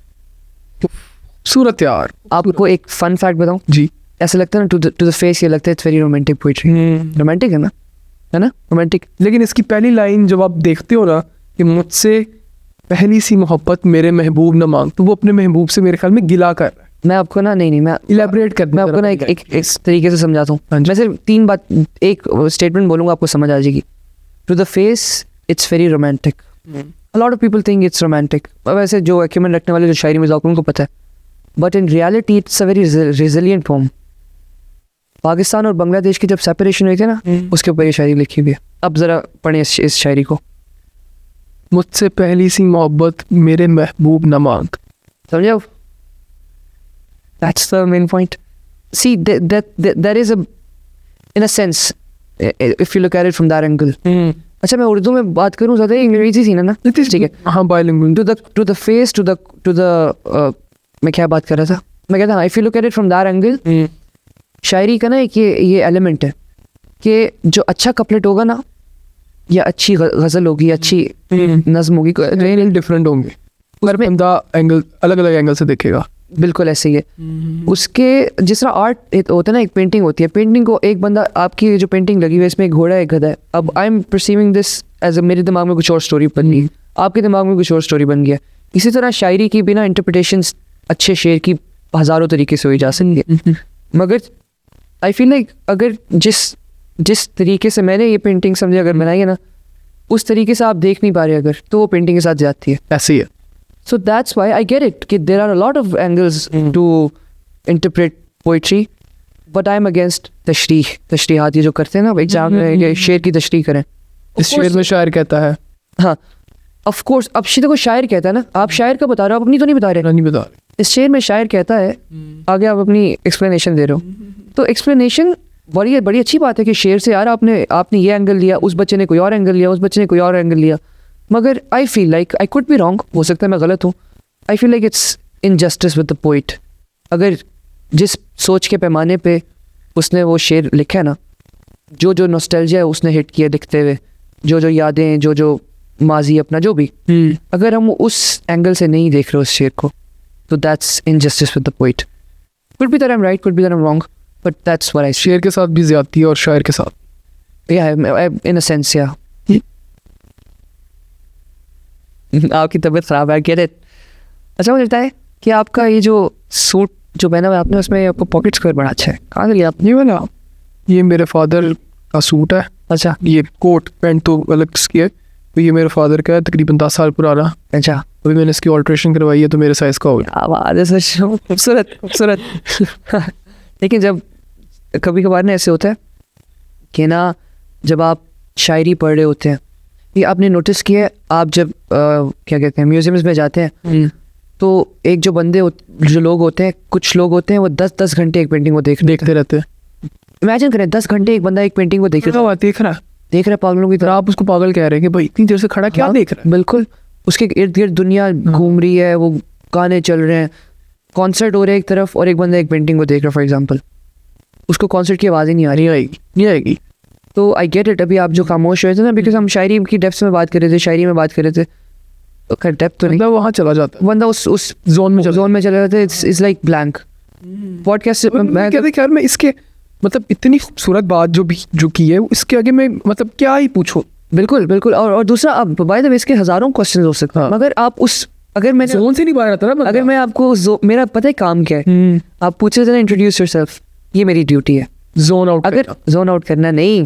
सूरत यार। आपको एक फन फैक्ट बताऊं? जी। ऐसा लगता है ना, टू द फेस ये लगता है it's very romantic poetry. Romantic है ना रोमांटिक। लेकिन इसकी पहली लाइन जब आप देखते हो ना कि मुझसे पहली सी मोहब्बत मेरे महबूब न मांग, तो वो अपने महबूब से मेरे ख्याल में गिला कर रहा है। मैं आपको ना नहीं मैं इलेबरेट कर, मैं आपको ना एक इस तरीके से समझाता हूँ। हाँ जी। मैं सिर्फ 3 बात, एक स्टेटमेंट बोलूँगा, आपको समझ आ जाएगी। To the face it's very romantic, a lot of people think it's romantic. वैसे जो एक्यूमेंट रखने वाले जो शायरी मजाक उनको पता है, but in reality it's a very resilient form. Pakistan और बांग्लादेश की जब सेपरेशन हुई थी ना, उसके ऊपर ये शायरी लिखी हुई है। अब ज़रा पढ़ें इस शायरी को। मुझसे पहली सी मोहब्बत मेरे महबूब न मांग। समझे आप? That's the main point. See, there is a, in a sense, if you look at it from that angle. अच्छा, मैं उर्दू में बात करूँ ज़्यादा, अंग्रेजी थी ना? ठीक है। हाँ, bilingual. To the face, to the मैं क्या बात कर रहा था? मैं कहता हूँ, if you look at it from that angle, शायरी का ना एक ये एलिमेंट है कि जो अच्छा कपलेट होगा ना, या अच्छी गज़ल होगी, अच्छी नज़्म होगी, डिफरेंट होंगे, पर बंदा एंगल अलग अलग एंगल से देखेगा। बिल्कुल ऐसे ही है। उसके जिस तरह आर्ट होता है ना, एक पेंटिंग होती है, पेंटिंग को एक बंदा, आपकी जो पेंटिंग लगी हुई है इसमें एक घोड़ा है, एक गधा है। अब I am perceiving this as मेरे दिमाग में कुछ और स्टोरी बन गई, आपके दिमाग में कुछ और स्टोरी बन गया। इसी तरह शायरी की बिना इंटरप्रिटेशंस अच्छे शेर की हज़ारों तरीके से हुई जा सकती है। मगर आई फील लाइक अगर जिस तरीके से मैंने ये पेंटिंग समझे अगर बनाई है ना, उस तरीके से आप देख नहीं पा रहे अगर, तो वो पेंटिंग के साथ जाती है। ऐसे ही है। So that's why I get it. कि there are a lot of angles to interpret poetry, but I'm against तशरीहात ये जो करते हैं ना एग्जाम में, ये शेर की तशरीह करें। इस शेर में शायर कहता है, हाँ of course, अब शेर को शायर कहता है ना, आप शायर का बता रहे हो, आप अपनी तो नहीं बता रहे। नहीं बता रहे। इस शेर में शायर कहता है, आगे आप अपनी एक्सप्लेनेशन दे रहे हो, तो एक्सप्लेनेशन बड़ी अच्छी बात है कि शेर से यार आपने ये एंगल लिया, उस बच्चे ने कोई और एंगल लिया, उस बच्चे ने कोई और एंगल लिया। मगर आई feel like I could be wrong, हो सकता है मैं गलत हूँ। आई feel like it's injustice with the poet. अगर जिस सोच के पैमाने पे उसने वो शेर लिखा है ना, जो नॉस्टैल्जिया है उसने हिट किया लिखते हुए, जो यादें, जो माजी अपना जो भी, अगर हम उस एंगल से नहीं देख रहे उस शेर को, तो that's injustice with the poet. Could be that I am right, could be that I am wrong, but that's what I see. शेर के साथ भी ज्यादती है और शायर के साथ, या इन अ सेंस, या आपकी तबीयत ख़राब है, गेट इट। अच्छा, मुझे लगता है कि आपका ये जो सूट जो पहना हुआ आपने, उसमें आपको पॉकेट स्क्वायर बड़ा अच्छा है। कहाँ से लिया आपने? ये वाला, ये मेरे फादर का सूट है। अच्छा, ये कोट पैंट तो अलग की है, तो ये मेरे फादर का है, तकरीबन 10 साल पुराना। अच्छा, अभी मैंने इसकी ऑल्ट्रेशन करवाई है, तो मेरे साइज़ का हो गया। आवाज़ है सच, खूबसूरत। लेकिन जब कभी कभार ना ऐसे होता है कि ना, जब आप शायरी पढ़ रहे होते हैं, ये आपने नोटिस किया है, आप जब क्या कहते हैं म्यूजियम्स में जाते हैं, तो एक जो लोग होते हैं, कुछ लोग होते हैं वो 10-10 घंटे एक पेंटिंग को देखते रहते हैं। इमेजिन करें 10 घंटे एक बंदा एक पेंटिंग को देख रहा है पागलों की तरह। आप उसको पागल कह रहे हैं कि भाई इतनी देर से खड़ा क्या देख रहा है? बिल्कुल, उसके इर्द गिर्द दुनिया घूम रही है, वो गाने चल रहे हैं, कॉन्सर्ट हो रहा है एक तरफ, और एक बंदा एक पेंटिंग को देख रहा है। फॉर एग्जाम्पल, उसको कॉन्सर्ट की आवाज़ ही नहीं आएगी। तो आई गेट इट। अभी आप जो खामोश हुए थे ना, बिकॉज हम शायरी की डेप्थ में बात कर रहे थे, खैर डेप्थ तो नहीं, वहाँ चला जाता है बंदा उस जोन में चला जाता है। It's like blank podcast. मैं कहते यार, मैं इसके मतलब इतनी खूबसूरत बात जो की है, इसके आगे मैं मतलब क्या ही पूछूं। बिल्कुल। और दूसरा, अब बाय द वे इसके हज़ारों क्वेश्चन हो सकते हैं, मगर आप अगर मैंने जोन से नहीं बाहर आता ना, अगर मैं आपको मेरा पता है काम क्या है, आप पूछ रहे थे ना इंट्रोड्यूस योरसेल्फ, ये मेरी ड्यूटी है। जोन आउट करना नहीं,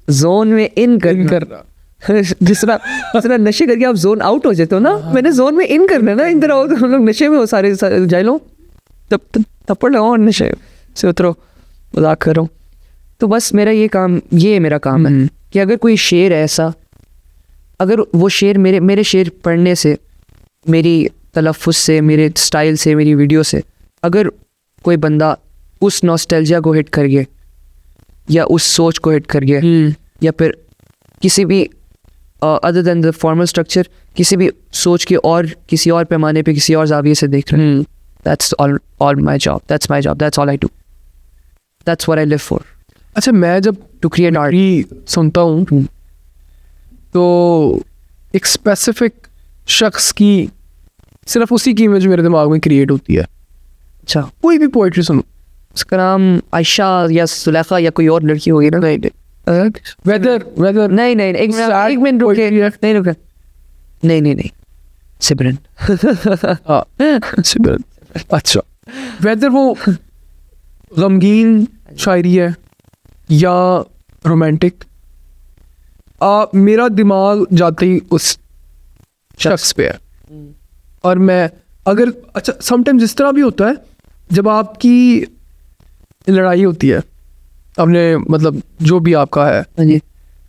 जोन में इन करना। जिस तरह नशे करके आप जोन आउट हो जाते हो ना, मैंने जोन में इन करना ना, इधर आओ तो हम लोग नशे में हो, सारे जाए लो, तब थप्पड़ लगाओ और नशे से उतरो। मजाक कर रहा हूँ। तो बस मेरा काम है कि अगर कोई शेर ऐसा, अगर वो शेर मेरे शेर पढ़ने से, मेरी तलफ़ुज़ से, मेरे स्टाइल से, मेरी वीडियो से, अगर कोई बंदा उस नॉस्टैल्जिया को हिट कर गया, या उस सोच को हिट कर गया, या फिर किसी भी other than the formal structure, किसी भी सोच के और किसी और पैमाने पे, किसी और जाविये से देख रहे हैं, that's all my job, that's all I do, that's what I live for. अच्छा, मैं जब टू क्रिएट आर्ट सुनता हूँ, तो एक स्पेसिफिक शख्स की, सिर्फ उसी की इमेज मेरे दिमाग में क्रिएट होती है। अच्छा, कोई भी पोइट्री सुनो, उसका नाम आयशा या सुलेखा या कोई और लड़की होगी ना? वेदर नहीं, एक मिनट रुके, नहीं। सिमरन। हाँ सिमरन। अच्छा, वेदर वो गमगीन शायरी है या रोमांटिक, मेरा दिमाग जाते ही उस शख्स पे है। और मैं अगर अच्छा समटाइम्स इस तरह भी होता है जब आपकी लड़ाई होती है अपने मतलब जो भी आपका है, हाँ जी।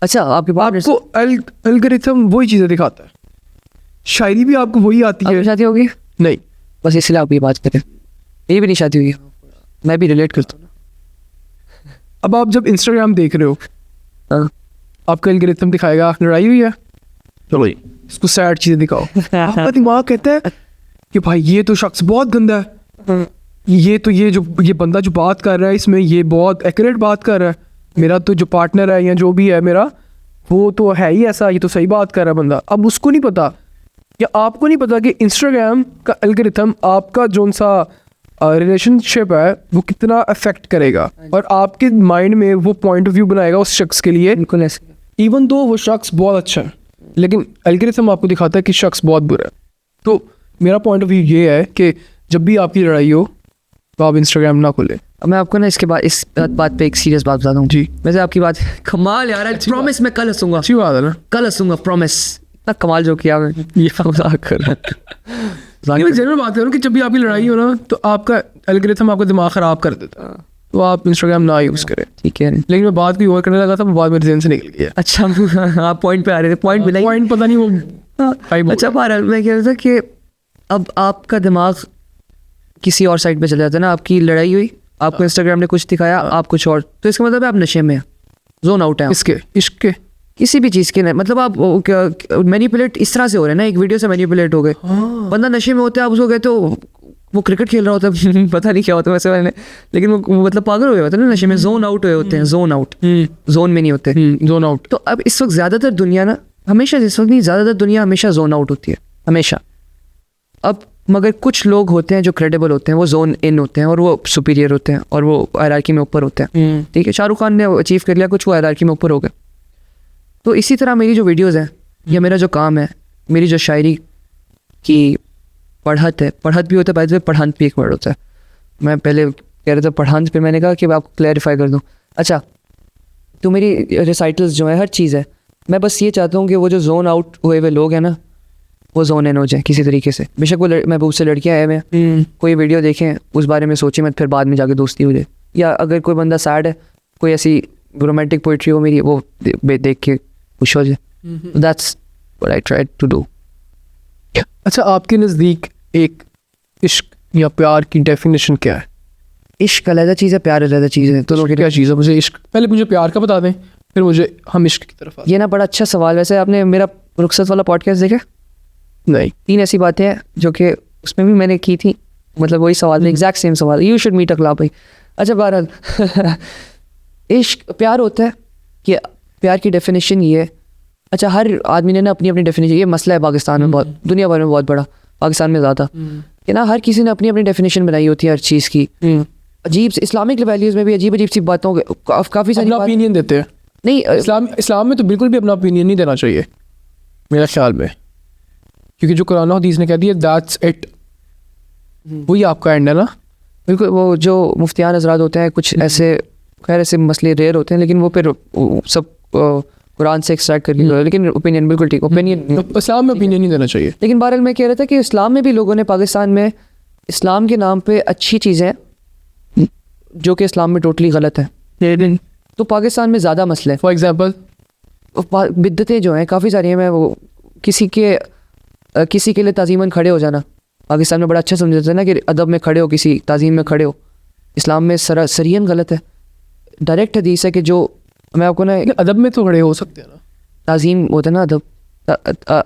अच्छा, आपके पास आपको एल्गोरिथम वही चीज़ें दिखाता है, शायरी भी आपको वही आती है। आपकी शादी होगी? नहीं, बस इसलिए आप ये बात करें, ये भी नहीं शादी हुई, मैं भी रिलेट करता हूँ। अब आप जब इंस्टाग्राम देख रहे हो, हाँ। आपका एल्गोरिथम दिखाएगा लड़ाई हुई है, चलो इसको सैड चीज़ें दिखाओ। आपका दिमाग कहता है कि भाई ये तो शख्स बहुत गंदा है, ये बंदा जो बात कर रहा है इसमें ये बहुत एक्यूरेट बात कर रहा है, मेरा तो जो पार्टनर है या जो भी है मेरा वो तो है ही ऐसा, ये तो सही बात कर रहा है बंदा। अब उसको नहीं पता या आपको नहीं पता कि इंस्टाग्राम का एल्गोरिथम आपका जोन सा रिलेशनशिप है वो कितना अफेक्ट करेगा और आपके माइंड में वो पॉइंट ऑफ व्यू बनाएगा उस शख्स के लिए, बिल्कुल ऐसे। इवन दो वो शख्स बहुत अच्छा है लेकिन एल्गोरिथम आपको दिखाता है कि शख्स बहुत बुरा है। तो मेरा पॉइंट ऑफ व्यू ये है कि जब भी आपकी लड़ाई हो तो आप इंस्टाग्राम ना खोलें। अब मैं आपको ना इसके बाद इस बात पे एक सीरियस बात बताता हूँ जी। वैसे आपकी बात कमाल यार, प्रॉमिस मैं कल हंसूंगा, अच्छी बात है ना, कल हंसूंगा, प्रॉमिस। इतना कमाल जो किया मैं, ये मजाक कर रहा हूँ। मैं जनरल बात करूँ कि जब भी आपकी लड़ाई हो ना तो आपका एल्गोरिथम आपका दिमाग ख़राब कर देता है, तो आप इंस्टाग्राम ना यूज़ करें। ठीक है, लेकिन मैं बात कोई और करने लगा था, वो बात मेरे ज़हन से निकल गया। अच्छा आप पॉइंट पे आ रहे थे, पॉइंट मिला पॉइंट पता नहीं वो अच्छा बहरहाल मैं कह रहा था कि अब आपका दिमाग किसी और साइड पे चला जाता है ना, आपकी लड़ाई हुई, आपको इंस्टाग्राम ने कुछ दिखाया, आप कुछ और, तो इसका मतलब है आप नशे में हैं, जोन आउट है इसके इश्क के किसी भी चीज़ के नहीं, मतलब आप मैनिपुलेट इस तरह से हो रहे हैं ना, एक वीडियो से मैनिपुलेट हो गए। बंदा नशे में होता है, आप उसको कहते हो वो क्रिकेट खेल रहा होता है पता नहीं क्या होता है वैसे मैंने, लेकिन वो मतलब पागल हुए होते हैं ना नशे में, जोन आउट हुए होते हैं, जोन आउट, जोन में नहीं होते, जोन आउट। तो अब इस वक्त ज़्यादातर दुनिया ना, हमेशा इस वक्त नहीं, ज़्यादातर दुनिया हमेशा जोन आउट होती है हमेशा। अब मगर कुछ लोग होते हैं जो क्रेडिबल होते हैं, वो जोन इन होते हैं और वो सुपीरियर होते हैं और वो हायरार्की में ऊपर होते हैं। ठीक है, शाहरुख खान ने अचीव कर लिया कुछ, वो हायरार्की में ऊपर हो गए। तो इसी तरह मेरी जो वीडियोज़ हैं या मेरा जो काम है, मेरी जो शायरी की पढ़त है, पढ़त भी होता है, बाय पढ़ांत भी एक वर्ड होता है, मैं पहले कह रहा था पढ़ांत, फिर मैंने कहा कि आपको क्लैरिफाई कर दूँ। अच्छा, तो मेरी रिसाइटल्स जो है हर चीज़ है, मैं बस ये चाहता हूँ कि वो जो जोन आउट हुए हुए लोग हैं ना, वो जोन इन हो जाए किसी तरीके से। बेशक वो महबूब से लड़कियाँ आए हुए कोई वीडियो देखें, उस बारे में सोचें मत, फिर बाद में जाके दोस्ती हो जाए। या अगर कोई बंदा सैड है, कोई ऐसी रोमांटिक पोइट्री हो मेरी, वो देख के खुश हो जाए। That's what I try to do. अच्छा, आपके नज़दीक एक इश्क या प्यार की डेफिनेशन क्या है? इश्क अलग चीज़ है, प्यार अलग चीज़ है, दोनों क्या चीज़ है? मुझे इश्क, पहले मुझे प्यार का बता दें, फिर मुझे हम इश्क की तरफ आते ये ना बड़ा अच्छा सवाल। वैसे आपने मेरा रुखसत वाला पॉडकास्ट देखा? नहीं। 3 ऐसी बातें हैं जो कि उसमें भी मैंने की थी, मतलब वही सवाल, एग्जैक्ट सेम सवाल, यू शुड मीट अकला भाई। अच्छा बहरहाल इश्क प्यार होता है कि प्यार की डेफिनेशन ये है, अच्छा हर आदमी ने ना अपनी अपनी डेफिनेशन, ये मसला है पाकिस्तान में बहुत, दुनिया भर में बहुत बड़ा, पाकिस्तान में ज़्यादा, कि ना हर किसी ने अपनी अपनी डेफिनेशन बनाई होती है हर चीज़ की। अजीब इस्लामिक वैल्यूज़ में भी अजीब अजीब सी बातों काफ़ी सारी ओपिनियन देते हैं। नहीं, इस्लाम में तो बिल्कुल भी अपना ओपिनियन नहीं देना चाहिए मेरा ख्याल में, क्योंकि जो कुरान हदीस ने कह दिया दैट्स इट, वही आपका एंड है ना। बिल्कुल, वो जो मुफ्तियान हजरात होते हैं कुछ ऐसे, खैर ऐसे मसले रेयर होते हैं, लेकिन वो फिर सब कुरान से एक्सट्रैक्ट करके, लेकिन ओपिनियन बिल्कुल ठीक, ओपिनियन इस्लाम में ओपिनियन नहीं देना चाहिए। लेकिन बहरहाल मैं कह रहा था कि इस्लाम में भी लोगों ने, पाकिस्तान में इस्लाम के नाम पे अच्छी चीज़ें जो कि इस्लाम में टोटली गलत है, तो पाकिस्तान में ज़्यादा मसले हैं। फॉर एग्जांपल बिद्दतें जो हैं काफ़ी सारी हैं, मैं वो किसी के लिए ताज़ीमन खड़े हो जाना, पाकिस्तान में बड़ा अच्छा समझा जाता है ना कि अदब में खड़े हो, किसी ताज़ीम में खड़े हो, इस्लाम में सरियन गलत है। डायरेक्ट हदीस है कि जो, मैं आपको ना, अदब में तो खड़े हो सकते हैं ना, ताज़ीम होता है ना,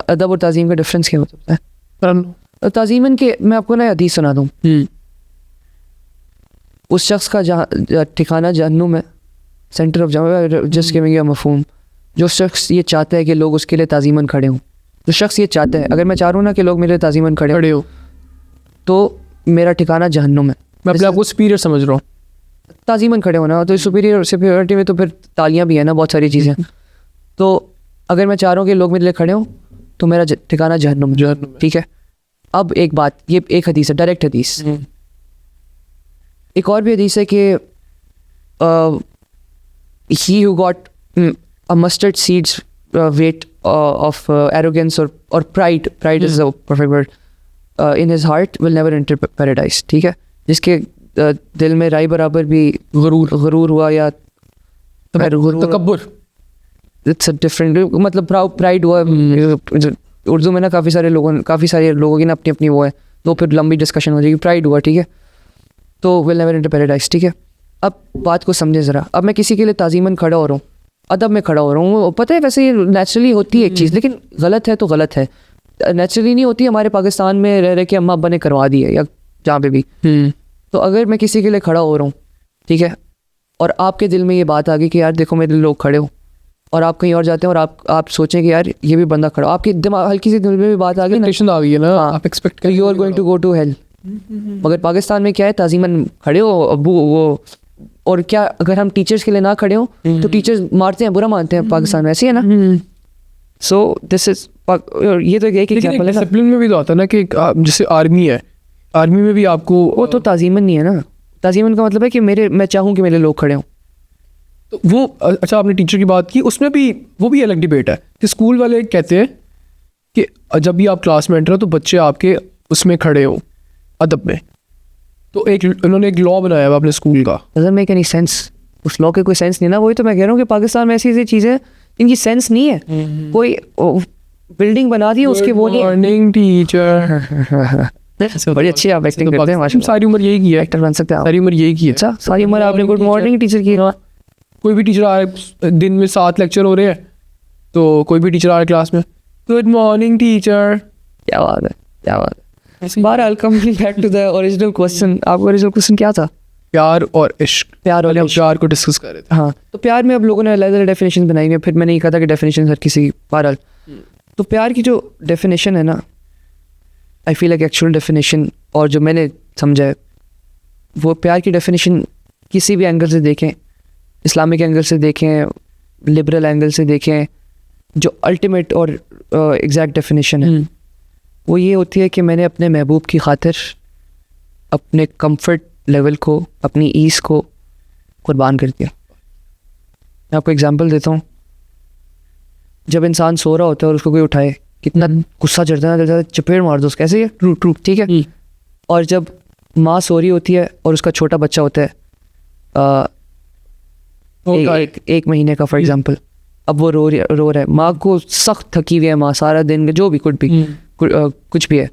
अदब और ताज़ीम का डिफरेंस क्या होता है? ताज़ीमन के मैं आपको ना हदीस सुना दूँ, उस शख्स का जहाँ ठिकाना जहन्नुम है, centre of just giving you मफहूम, जो शख्स ये चाहता है कि लोग उसके लिए ताज़ीमन खड़े हों, जो शख्स ये चाहता है, अगर मैं चाह रहा हूँ ना कि लोग मेरे लिए ताज़ीमन खड़े हो, तो मेरा ठिकाना जहन्नुम है। मैं अपने आप को सुपीरियर समझ रहा हूँ, ताज़ीमन खड़े होना, तो सुपीरियरिटी में तो फिर तालियां भी है ना, बहुत सारी चीज़ें। तो अगर मैं चाह रहा हूँ कि लोग मेरे लिए खड़े हों, तो मेरा ठिकाना जहन्नुम है, ठीक है। अब एक बात, ये एक हदीस है, डायरेक्ट हदीस। एक और भी हदीस है कि he who got a mustard seeds weight of arrogance or pride is the perfect word, in his heart will never enter paradise, ठीक है। जिसके दिल में राई बराबर भी गरूर हुआ या तकब्बुर, इट्स अ डिफरेंट, मतलब प्राइड हुआ। उर्दू में ना काफ़ी सारे लोगों की ना अपनी अपनी वो है, तो फिर लंबी डिस्कशन हो जाएगी। प्राइड हुआ, ठीक है, तो विल नेवर एंटर पैराडाइज, ठीक है। अब बात को समझे ज़रा। अब मैं किसी के लिए ताज़ीमन खड़ा हो रहा हूँ, अदब में खड़ा हो रहा हूँ, पता है वैसे ये नेचुरली होती है एक चीज़, लेकिन गलत है तो गलत है। नेचुरली नहीं होती, हमारे पाकिस्तान में रह रहे कि अम्मा अब्बा ने करवा दी है या जहाँ पे भी। तो अगर मैं किसी के लिए खड़ा हो रहा हूँ, ठीक है, और आपके दिल में ये बात आ गई कि यार देखो मेरे लोग खड़े हो, और आप कहीं और जाते हैं और आप सोचें कि यार ये भी बंदा खड़ा, आपके दिमाग हल्की सी दिल में भी बात आ गई ना, आ गई है ना, हाँ, आप एक्सपेक्ट कर, you are going to go to hell. मगर पाकिस्तान में क्या है, ताज़ीमन खड़े हो अबू वो, और क्या अगर हम टीचर्स के लिए ना खड़े हो तो टीचर्स मारते हैं, बुरा मानते हैं। पाकिस्तान में ऐसी है ना। सो दिस इज, ये तो एक एग्जांपल है। डिसिप्लिन में भी तो आता है ना कि जैसे आर्मी है, आर्मी में भी आपको वो तो ताज़ीमन नहीं है ना। ताज़ीमन का मतलब है कि मैं चाहूँ कि मेरे लोग खड़े हों। तो वो अच्छा, आपने टीचर की बात की, उसमें भी वो भी अलग डिबेट है कि स्कूल वाले कहते हैं कि जब भी आप क्लास में एंटर हो तो बच्चे आपके उसमें खड़े हो अदब में। तो एक उन्होंने एक लॉ बनाया हुआ अपने स्कूल का। Doesn't make any sense. उस लॉ के कोई सेंस नहीं ना। वही तो मैं कह रहा हूँ कि पाकिस्तान में ऐसी ऐसी चीज़ें इनकी सेंस नहीं है। कोई बिल्डिंग बना दी उसके वो नहीं। मॉर्निंग टीचर बड़ी अच्छी आप एक्टिंग करते हैं माशाल्लाह। सारी उम्र यही की है, एक्टर बन सकते हैं आप। सारी उम्र यही की है। अच्छा, सारी उम्र आपने गुड मॉर्निंग टीचर की। कोई भी टीचर आ रहे, दिन में 7 लेक्चर हो रहे हैं, तो कोई भी टीचर आ रहे क्लास में, गुड मॉर्निंग टीचर। क्या बात है, क्या बात है। बहरहाल coming back to the original question, आपका ओरिजिनल क्वेश्चन क्या था? प्यार और इश्क। प्यार और इश्क। प्यार को डिस्कस कर रहे थे। हाँ, तो प्यार में अब लोगों ने अलग-अलग डेफिनेशन बनाई है। फिर मैंने ये कहा था कि डेफिनेशन हर किसी, बहरहाल तो प्यार की जो डेफिनेशन है ना, आई फील लाइक एक्चुअल डेफिनेशन, और जो मैंने समझा है वो प्यार की डेफिनेशन किसी भी एंगल से देखें, इस्लामिक एंगल से देखें, लिबरल एंगल से देखें, जो अल्टीमेट और एग्जैक्ट डेफिनेशन है वो ये होती है कि मैंने अपने महबूब की खातिर अपने कंफर्ट लेवल को, अपनी ईज़ को कुर्बान कर दिया। मैं आपको एग्जांपल देता हूँ। जब इंसान सो रहा होता है और उसको कोई उठाए, कितना गुस्सा चढ़ता है ना, चपेट मार दो उसको, ऐसे ही ट्रू ट्रू, ठीक है। और जब माँ सो रही होती है और उसका छोटा बच्चा होता है एक महीने का फॉर एग्जांपल, अब वो रो रहा है, माँ को सख्त थकी हुई है, माँ सारा दिन जो भी कुछ भी है,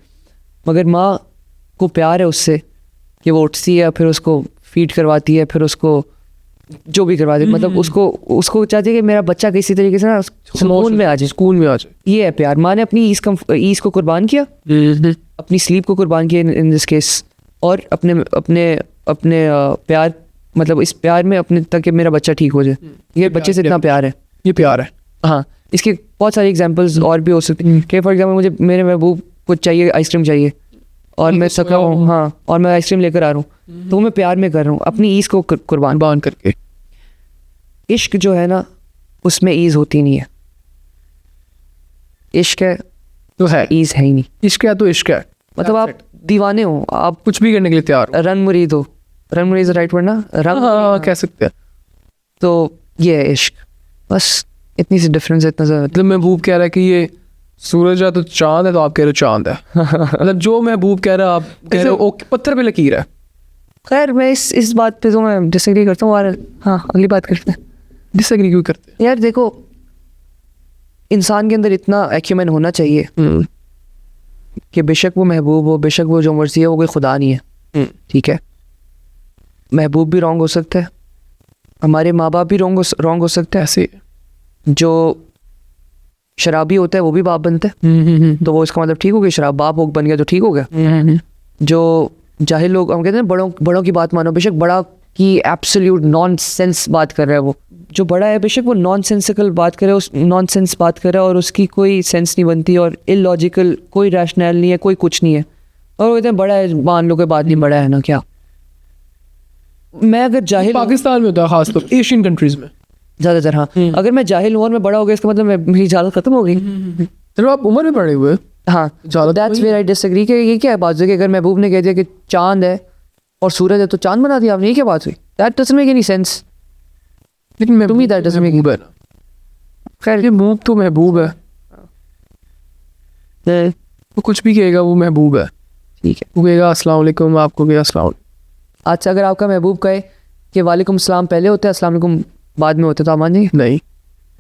मगर माँ को प्यार है उससे कि वो उठती है, फिर उसको फीड करवाती है, फिर उसको जो भी करवाती है, मतलब उसको चाहती है कि मेरा बच्चा किसी तरीके से ना सुकून में आ जाए। ये है प्यार। माँ ने अपनी ईज़ को कुर्बान किया, अपनी स्लीप को कुर्बान किया इन दिस केस, और अपने प्यार, मतलब इस प्यार में अपने तक कि मेरा बच्चा ठीक हो जाए। ये बच्चे से इतना प्यार है, ये प्यार है। हाँ, इसके बहुत सारे एग्जांपल्स और भी हो सकते हैं कि फॉर एग्जांपल मुझे मेरे महबूब को चाहिए आइसक्रीम चाहिए और मैं थका हूँ, हाँ, और मैं आइसक्रीम लेकर आ रहा हूँ, तो मैं प्यार में कर रहा हूँ, अपनी ईज़ को कुर्बान करके। इश्क जो है ना, उसमें ईज़ होती नहीं है। इश्क है तो है, ईज़ है ही नहीं। इश्क है तो इश्क है, मतलब आप दीवाने हो, आप कुछ भी करने के लिए तैयार हो, रन मुरीद हो। रन मुरीद इज राइट वर्ड ना? हाँ, कह सकते हैं। तो ये है इश्क, बस इतनी सी डिफरेंस है, इतना ज़्यादा। मतलब महबूब कह रहा है कि ये सूरज है तो चांद है, तो आप कह रहे हो चांद है। मतलब जो महबूब कह रहा है आप कह रहे हो पत्थर पे लकीर है। खैर मैं इस बात पे तो मैं डिसएग्री करता हूँ। और हाँ, अगली बात करते हैं। डिसएग्री क्यों करते हैं? यार देखो, इंसान के अंदर इतना एक्यूमेन होना चाहिए कि बेशक वो महबूब हो, बेशक वो जो मर्जी है, वो कोई खुदा नहीं है, ठीक है। महबूब भी रॉन्ग हो सकता है, हमारे माँ बाप भी रॉन्ग हो सकते हैं। ऐसे जो शराबी होता है वो भी बाप बनता है, तो वो इसका मतलब ठीक हो गया, शराब बाप बन गया तो ठीक हो गया। जो जाहिल लोग, हम कहते हैं बड़ों की बात मानो, बेशक बड़ा की एब्सोल्यूट नॉनसेंस बात कर रहा है, वो जो बड़ा है बेशक वो नॉनसेंसिकल बात कर रहा है, उस नॉनसेंस बात कर रहा है और उसकी कोई सेंस नहीं बनती और इलॉजिकल, कोई रैशनल नहीं है, कोई कुछ नहीं है, और वो कहते हैं बड़ा है, मान लो कोई बात नहीं, बड़ा है ना क्या। मैं अगर जाहिल, पाकिस्तान में होता है खासतौर एशियन कंट्रीज में ज़्यादातर, हाँ, अगर मैं जाहिल हूँ और मैं बड़ा हो गया, इसका मतलब मेरी इजाज़त ख़त्म हो गई। चलो आप उम्र में पड़े हुए हाँ, ज़्यादा दैट्स वेयर आई डिसएग्री कि ये क्या बात है कि अगर महबूब ने कह दिया कि चांद है और सूरज है तो चांद बना दिया आपने, ये क्या बात हुई? That doesn't make any sense. लेकिन To me that doesn't make महबूब है ना, खैर ये महबूब तो महबूब है, वो कुछ भी कहेगा वो महबूब है। ठीक है। वो कहेगा अस्सलाम वालेकुम, आपको कहेगा अस्सलाम वालेकुम। अच्छा, अगर आपका महबूब कहे कि वालेकुम सलाम पहले होते हैं अस्सलाम वालेकुम बाद में होते तो आप मान जाएंगे? नहीं,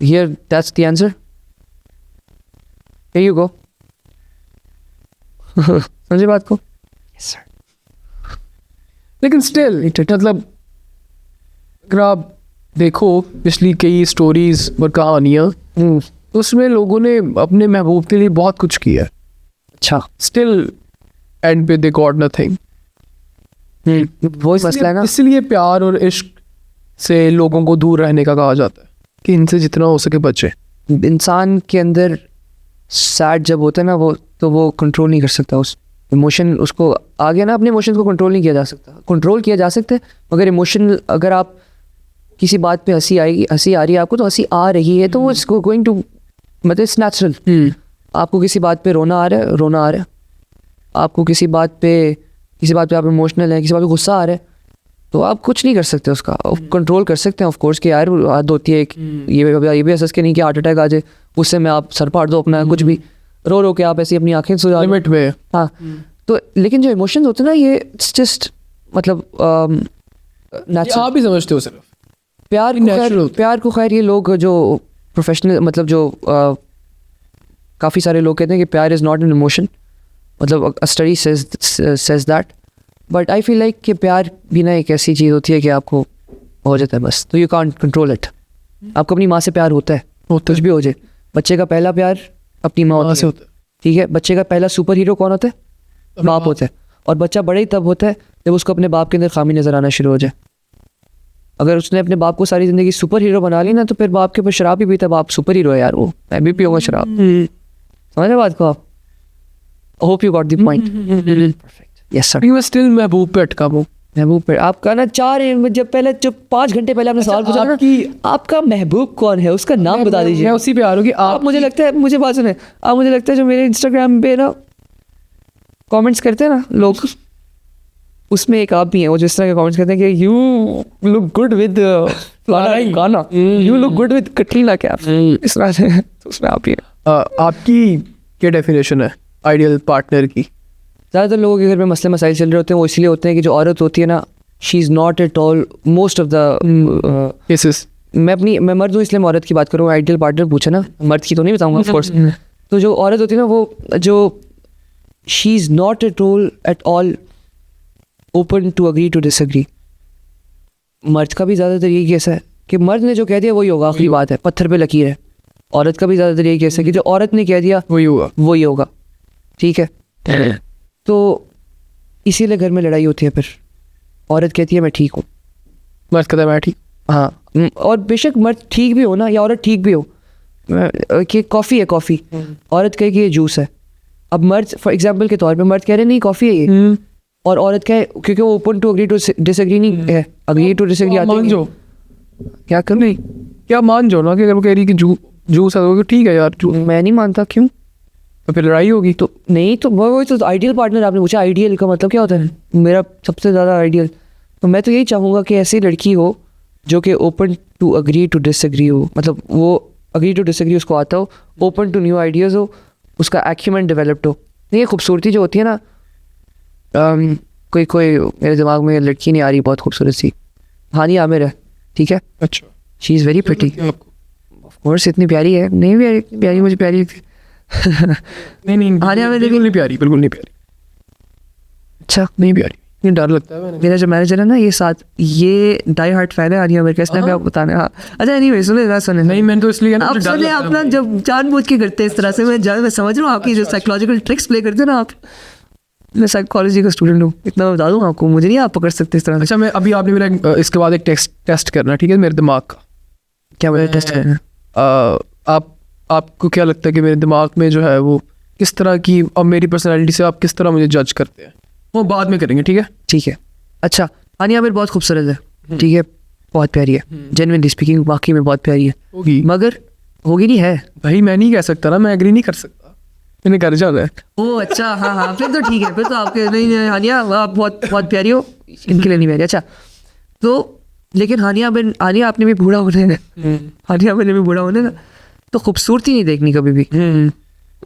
here that's the answer. Here you go. समझे बात को? Yes sir. लेकिन स्टिल मतलब अगर आप देखो पिछली कई स्टोरीज और कहानियाँ, तो उसमें लोगों ने अपने महबूब के लिए बहुत कुछ किया। अच्छा, स्टिल एंड पे दे गॉट नथिंग। वो ही मसला है ना। इसलिए प्यार और इश्क से लोगों को दूर रहने का कहा जाता है कि इनसे जितना हो सके बचे। इंसान के अंदर सैड जब होता है ना वो कंट्रोल नहीं कर सकता उस इमोशन, उसको आ गया ना, अपने इमोशन को कंट्रोल नहीं किया जा सकता। कंट्रोल किया जा सकता है मगर इमोशन, अगर आप किसी बात पे हंसी आ रही है आपको, तो हंसी आ रही है तो वो इसको गोइंग टू, मतलब इट्स नेचुरल। आपको किसी बात पे रोना आ रहा है, आपको किसी बात पे आप इमोशनल है, किसी बात पे गुस्सा आ रहा है, तो आप कुछ नहीं कर सकते उसका। कंट्रोल कर सकते हैं ऑफ कोर्स कि यार आदत होती है ये भी हंस के नहीं कि हार्ट अटैक आ जाए, उससे में आप सर फाड़ दो अपना, कुछ भी रो के आप ऐसी अपनी आंखें सुझा लो। लिमिट में। हाँ, तो लेकिन जो इमोशंस होते हैं ना, ये इट्स जस्ट मतलब ये नेचुरल। आप ही समझते हो सिर्फ। प्यार को खैर ये लोग जो प्रोफेशनल, मतलब जो काफ़ी सारे लोग कहते हैं कि प्यार इज़ नॉट एन इमोशन, मतलब अ study says that, but I feel like कि प्यार भी ना एक ऐसी चीज़ होती है कि आपको हो जाता है बस, तो यू कांट कंट्रोल इट। आपको अपनी माँ से प्यार होता है, कुछ भी हो जाए। बच्चे का पहला प्यार अपनी माँ से होता है, ठीक है। बच्चे का पहला सुपर हीरो कौन होता है? बाप होता है। और बच्चा बड़ा ही तब होता है जब उसको अपने बाप के अंदर खामी नजर आना शुरू हो जाए। अगर उसने अपने बाप को सारी जिंदगी सुपर हीरो बना ली ना, तो फिर बाप के ऊपर शराब भी पीता, बाप सुपर हीरो है यार, वो मैं भी पीऊंगा शराब। समझ रहे बात को आप? Hope you got the point. Perfect, yes sir. मैं स्टिल महबूब पे अटका हूँ। महबूब पे आपका ना जब 5 घंटे पहले आपने सवाल पूछा ना, आपका महबूब कौन है, उसका नाम बता दीजिए। मैं उसी पे आ रहा हूँ कि आप, मुझे लगता है, मुझे बात सुने, आप मुझे लगता है जो मेरे इंस्टाग्राम पे ना कमेंट्स करते हैं ना लोग, उसमें एक आप भी हैं वो जिस तरह के कमेंट्स करते हैं कि यू लुक गुड विद गाना, you look good with Katrina Kaif, इस तरह से, तो उसमें आप ही हैं। आपकी क्या डेफिनेशन है आइडियल पार्टनर की? ज़्यादातर लोगों के घर में मसले मसाइल चल रहे होते हैं, वो इसलिए होते हैं कि जो औरत होती है ना, she is not at all, most of the cases. मैं मर्द हूँ इसलिए मैं औरत की बात करूँ। आइडियल पार्टनर पूछा ना, मर्द की तो नहीं बताऊँगा ऑफ कोर्स। तो जो औरत होती है ना, वो जो she is not at all open to agree to disagree. मर्द का भी ज़्यादातर यही केस है कि मर्द ने जो कह दिया वही होगा, आखिरी बात है, पत्थर पे लकीर है। औरत का भी ज़्यादातर यही केस है कि जो औरत ने कह दिया वही होगा, ठीक है। तो इसीलिए घर में लड़ाई होती है। फिर औरत कहती है मैं ठीक हूँ, मर्द कहता है मैं ठीक। हाँ, और बेशक मर्द ठीक भी हो ना, या औरत ठीक भी हो, कि कॉफ़ी है कॉफ़ी, औरत कहे कि ये जूस है। अब मर्द फॉर एग्जांपल के तौर पे मर्द कह रहे नहीं कॉफ़ी है ये, और औरत कहे, क्योंकि वो open to agree to disagree नहीं है, अग्री टू डिसएग्री आते मान जो क्या कर नहीं, क्या मान जो ना कि अगर वो कह रही कि जूस है तो ठीक है यार जूस, मैं नहीं मानता। क्यों? तो फिर लड़ाई होगी। तो नहीं, तो वही तो आइडियल पार्टनर आपने पूछा, आइडियल का मतलब क्या होता है? मेरा सबसे ज़्यादा आइडियल, तो मैं तो यही चाहूँगा कि ऐसी लड़की हो जो कि open to agree to disagree हो, मतलब वो अग्री टू डिसएग्री उसको आता हो, ओपन टू न्यू आइडियाज़ हो, उसका एक्यूमेंट डेवलप्ड हो। ये खूबसूरती जो होती है ना, कोई मेरे दिमाग में लड़की नहीं आ रही बहुत खूबसूरत सी, हानिया आमिर है, ठीक है। अच्छा, she is very pretty, of course इतनी प्यारी है, नहीं प्यारी मुझे प्यारी नहीं हानिया आमिर बिल्कुल नहीं प्यारी, बिल्कुल नहीं प्यारी। अच्छा, नहीं प्यारी, ये डर लगता है। मेरा जो मैनेजर है ना, ये डाई हार्ट फैन है हानिया आमिर का, इसने हमें बताने। हाँ, अच्छा एनीवे सुने नहीं, मैंने तो इसलिए आप सुने, आप ना जब जानबूझ के करते हैं इस तरह से, मैं समझ रहा हूँ आपकी जो साइकोलॉजिकल ट्रिक्स प्ले करते हैं ना आप। मैं साइकोलॉजी का स्टूडेंट हूँ, इतना मैं बता दूँ आपको, मुझे नहीं आप पकड़ सकते इस तरह से। अच्छा, मैं अभी आपने मेरा इसके बाद एक टेस्ट करना, ठीक है, मेरे दिमाग का। क्या बोला टेस्ट करना? आपको क्या लगता है कि मेरे दिमाग में जो है वो किस तरह की, और मेरी पर्सनैलिटी से आप किस तरह मुझे जज करते हैं, वो बाद में करेंगे, ठीक है? ठीक है। अच्छा, हानिया आमिर बहुत खूबसूरत है, ठीक है, बहुत प्यारी है, जेन्युइनली स्पीकिंग वाकई में बहुत प्यारी है, होगी मगर होगी नहीं है भाई, मैं नहीं कह सकता ना, मैं एग्री नहीं कर सकता। मैंने घर जाना है। ओह अच्छा, हाँ हाँ, फिर तो ठीक है, फिर तो आपके नहीं हानिया, आप बहुत बहुत प्यारी हो, इनके लिए नहीं प्यारी। अच्छा तो लेकिन हानिया आपने भी बूढ़ा होने ना, हानिया मैंने भी बूढ़ा होने ना, तो खूबसूरती नहीं देखनी कभी भी।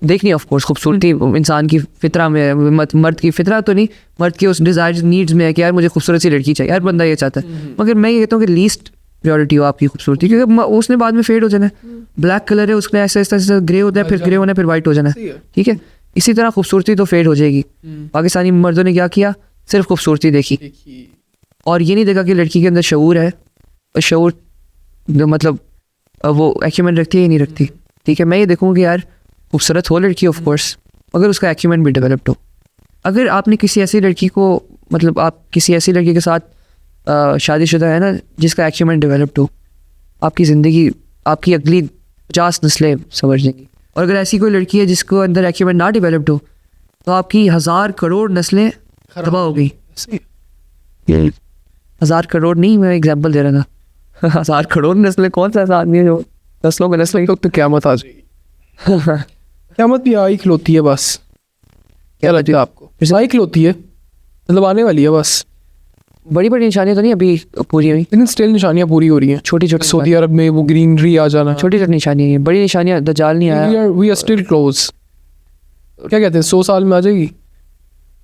देखनी ऑफ कोर्स खूबसूरती इंसान की फितरा में है, मर्द की फितरा तो नहीं, मर्द की उस डिजायर्स नीड्स में है कि यार मुझे खूबसूरत सी लड़की चाहिए, हर बंदा ये चाहता है। मगर मैं ये कहता हूँ कि लीस्ट प्योरिटी हो आपकी खूबसूरती, क्योंकि उसने बाद में फेड हो जाना है। ब्लैक कलर है, उसमें ऐसा ऐसा ग्रे होता है, फिर ग्रे होना है, फिर वाइट हो जाना है, ठीक है। इसी तरह खूबसूरती तो फेड हो जाएगी। पाकिस्तानी मर्दों ने क्या किया, सिर्फ खूबसूरती देखी और ये नहीं देखा कि लड़की के अंदर शऊर है, और शऊर मतलब वो एक्यूमेंट रखती है या नहीं रखती, ठीक है। मैं ये देखूँ कि यार खूबसूरत हो लड़की ऑफ कोर्स, मगर उसका एक्यूमेंट भी डेवलप्ड हो। अगर आपने किसी ऐसी लड़की को, मतलब आप किसी ऐसी लड़की के साथ शादीशुदा है ना जिसका एक्यूमेंट डेवलप्ड हो, आपकी ज़िंदगी, आपकी अगली 50 नस्लें समझ लेंगी। और अगर ऐसी कोई लड़की है जिसको अंदर एक्यूमेंट ना डेवलप्ड हो, तो आपकी 1000 करोड़ नस्लें तबाह हो गई। 1000 करोड़ नहीं, मैं एग्जांपल दे रहा था। 1000 करोड़ नस्लें, कौन सा ऐसा आदमी है जो नस्लों में नस्लें। तो क़यामत आ जाएगी। क़यामत भी आई खलोती है बस। क्या लगता है आपको? आई खलोती है, मतलब आने वाली है बस। बड़ी बड़ी निशानियां तो नहीं अभी पूरी हुई, लेकिन स्टिल निशानियां पूरी हो रही हैं। छोटी छोटी सऊदी अरब में वो ग्रीनरी आ जाना, छोटी छोटी निशानियां हैं, बड़ी निशानियां दज्जाल नहीं आया। We are still close. क्या कहते हैं, 100 साल में आ जाएगी?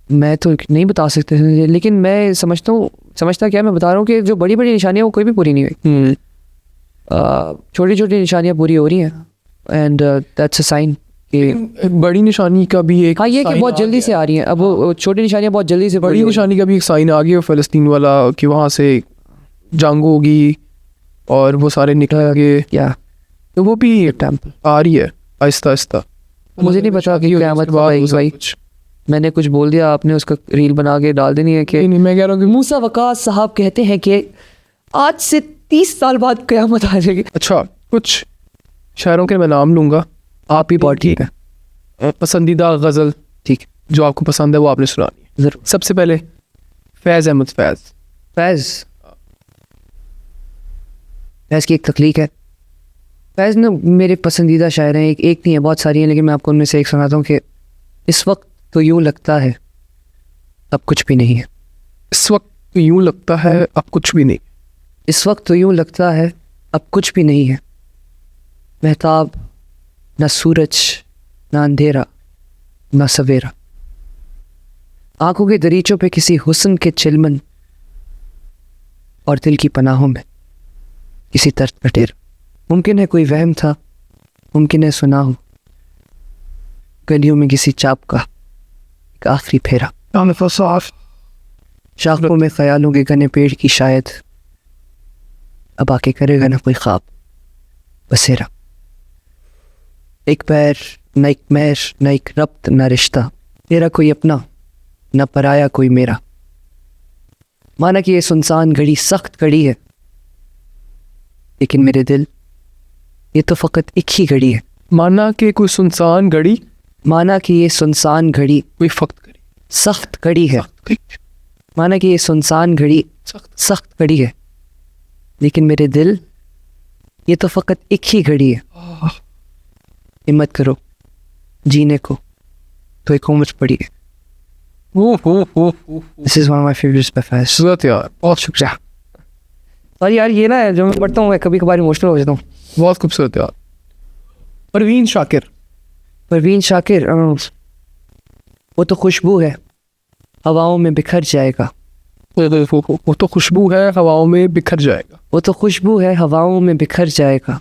मैं तो नहीं बता सकते, लेकिन मैं समझता क्या मैं बता रहा हूँ कि जो बड़ी बड़ी निशानियां वो कोई भी पूरी नहीं हुई। छोटी छोटी निशानियां पूरी हो रही हैं, एंड दैट्स अ साइन कि बड़ी निशानी का भी एक, हाँ ये कि बहुत जल्दी से आ रही हैं। अब वो छोटी निशानियां बहुत जल्दी से बड़ी निशानी का भी एक साइन आ गया फ़लस्तीन वाला, कि वहाँ से जंग होगी और वो सारे निकलेंगे। क्या तो वो भी आ रही है आहिस्ता आहिस्ता। मुझे नहीं पता कि क़यामत कब आएगी भाई। मैंने कुछ बोल दिया, आपने उसका रील बना के डाल देनी है कि नहीं, मैं कह रहा हूँ कि मूसा वकास साहब कहते हैं कि आज से 30 साल बाद क़यामत आ जाएगी। अच्छा, कुछ शायरों के मैं नाम लूँगा, आप ही बहुत ठीक है। पसंदीदा गज़ल ठीक, जो आपको पसंद है वो आपने सुनानी है। जरूर। सबसे पहले फैज़ अहमद फैज़ की एक तख्लीक है। फैज़ ना मेरे पसंदीदा शायर हैं, एक नहीं है, बहुत सारी हैं, लेकिन मैं आपको उनमें से एक सुनाता हूँ कि इस वक्त तो यूँ लगता है अब कुछ भी नहीं है। इस वक्त तो यूँ लगता है अब कुछ भी नहीं। इस वक्त तो यूँ लगता है अब कुछ भी नहीं है। महताब न सूरज, न अंधेरा, न सवेरा। आंखों के दरीचों पे किसी हुस्न के चिलमन, और दिल की पनाहों में किसी दर्द का ढेर। मुमकिन है कोई वहम था, मुमकिन है सुना हो गलियों में किसी चाप का एक आखिरी फेरा। शाखों में ख्यालों के घने पेड़ की शायद अब आके करेगा ना कोई ख्वाब बसेरा। एक पैर न एक महर, न एक रब्त न रिश्ता, तेरा कोई अपना न पराया कोई मेरा। माना कि ये सुनसान घड़ी सख्त घड़ी है, लेकिन मेरे दिल ये तो फ़कत एक ही घड़ी है। माना कि कोई सुनसान घड़ी, माना कि ये सुनसान घड़ी कोई फक्त घड़ी सख्त घड़ी है। माना कि ये सुनसान घड़ी सख्त घड़ी है, लेकिन मेरे दिल ये तो फ़कत एक ही घड़ी है। हिम्मत करो जीने को, तो एक उम्र पड़ी है। This is one of my favorites by Faiz. सूरत यार, बहुत शुक्रिया। और यार ये ना जो मैं पढ़ता हूँ मैं कभी कभार इमोशनल हो जाता हूँ। बहुत खूबसूरत यार। परवीन शाकिर, वो तो खुशबू है हवाओं में बिखर जाएगा। वो तो खुशबू है हवाओं में बिखर जाएगा। वो तो खुशबू है हवाओं में बिखर जाएगा।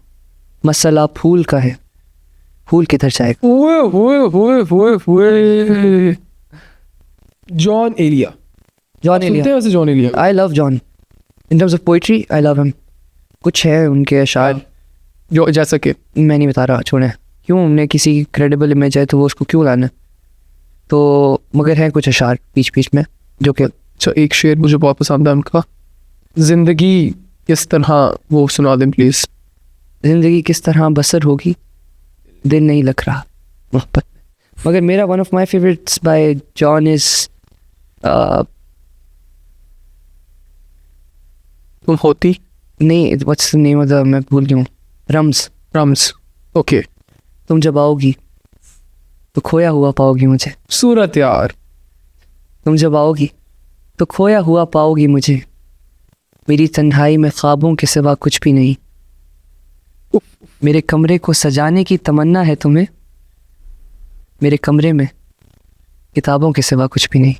मसला फूल का है, फूल किधर जाएगा। Jaun Elia. Jaun Elia I love Jaun in terms of poetry, I love him. कुछ है उनके अशार जो जैसा कि मैं नहीं बता रहा, छोड़ें, क्यों हमने किसी क्रेडिबल इमेज है तो वो उसको क्यों लाना। तो मगर हैं कुछ अशार बीच बीच में जो कि अच्छा, एक शेर मुझे बहुत पसंद है उनका, ज़िंदगी किस तरह, वो सुना दें प्लीज़। ज़िंदगी किस तरह बसर होगी, दिल नहीं लग रहा मोहब्बत। मगर मेरा one of my favourites bye John is तुम होती नहीं, what's the name of the, मैं भूल गया हूँ। रम्स। ओके। तुम जब आओगी तो खोया हुआ पाओगी मुझे। सूरत यार, तुम जब आओगी तो खोया हुआ पाओगी मुझे। मेरी तन्हाई में ख्वाबों के सिवा कुछ भी नहीं। मेरे कमरे को सजाने की तमन्ना है तुम्हें। मेरे कमरे में किताबों के सिवा कुछ भी नहीं।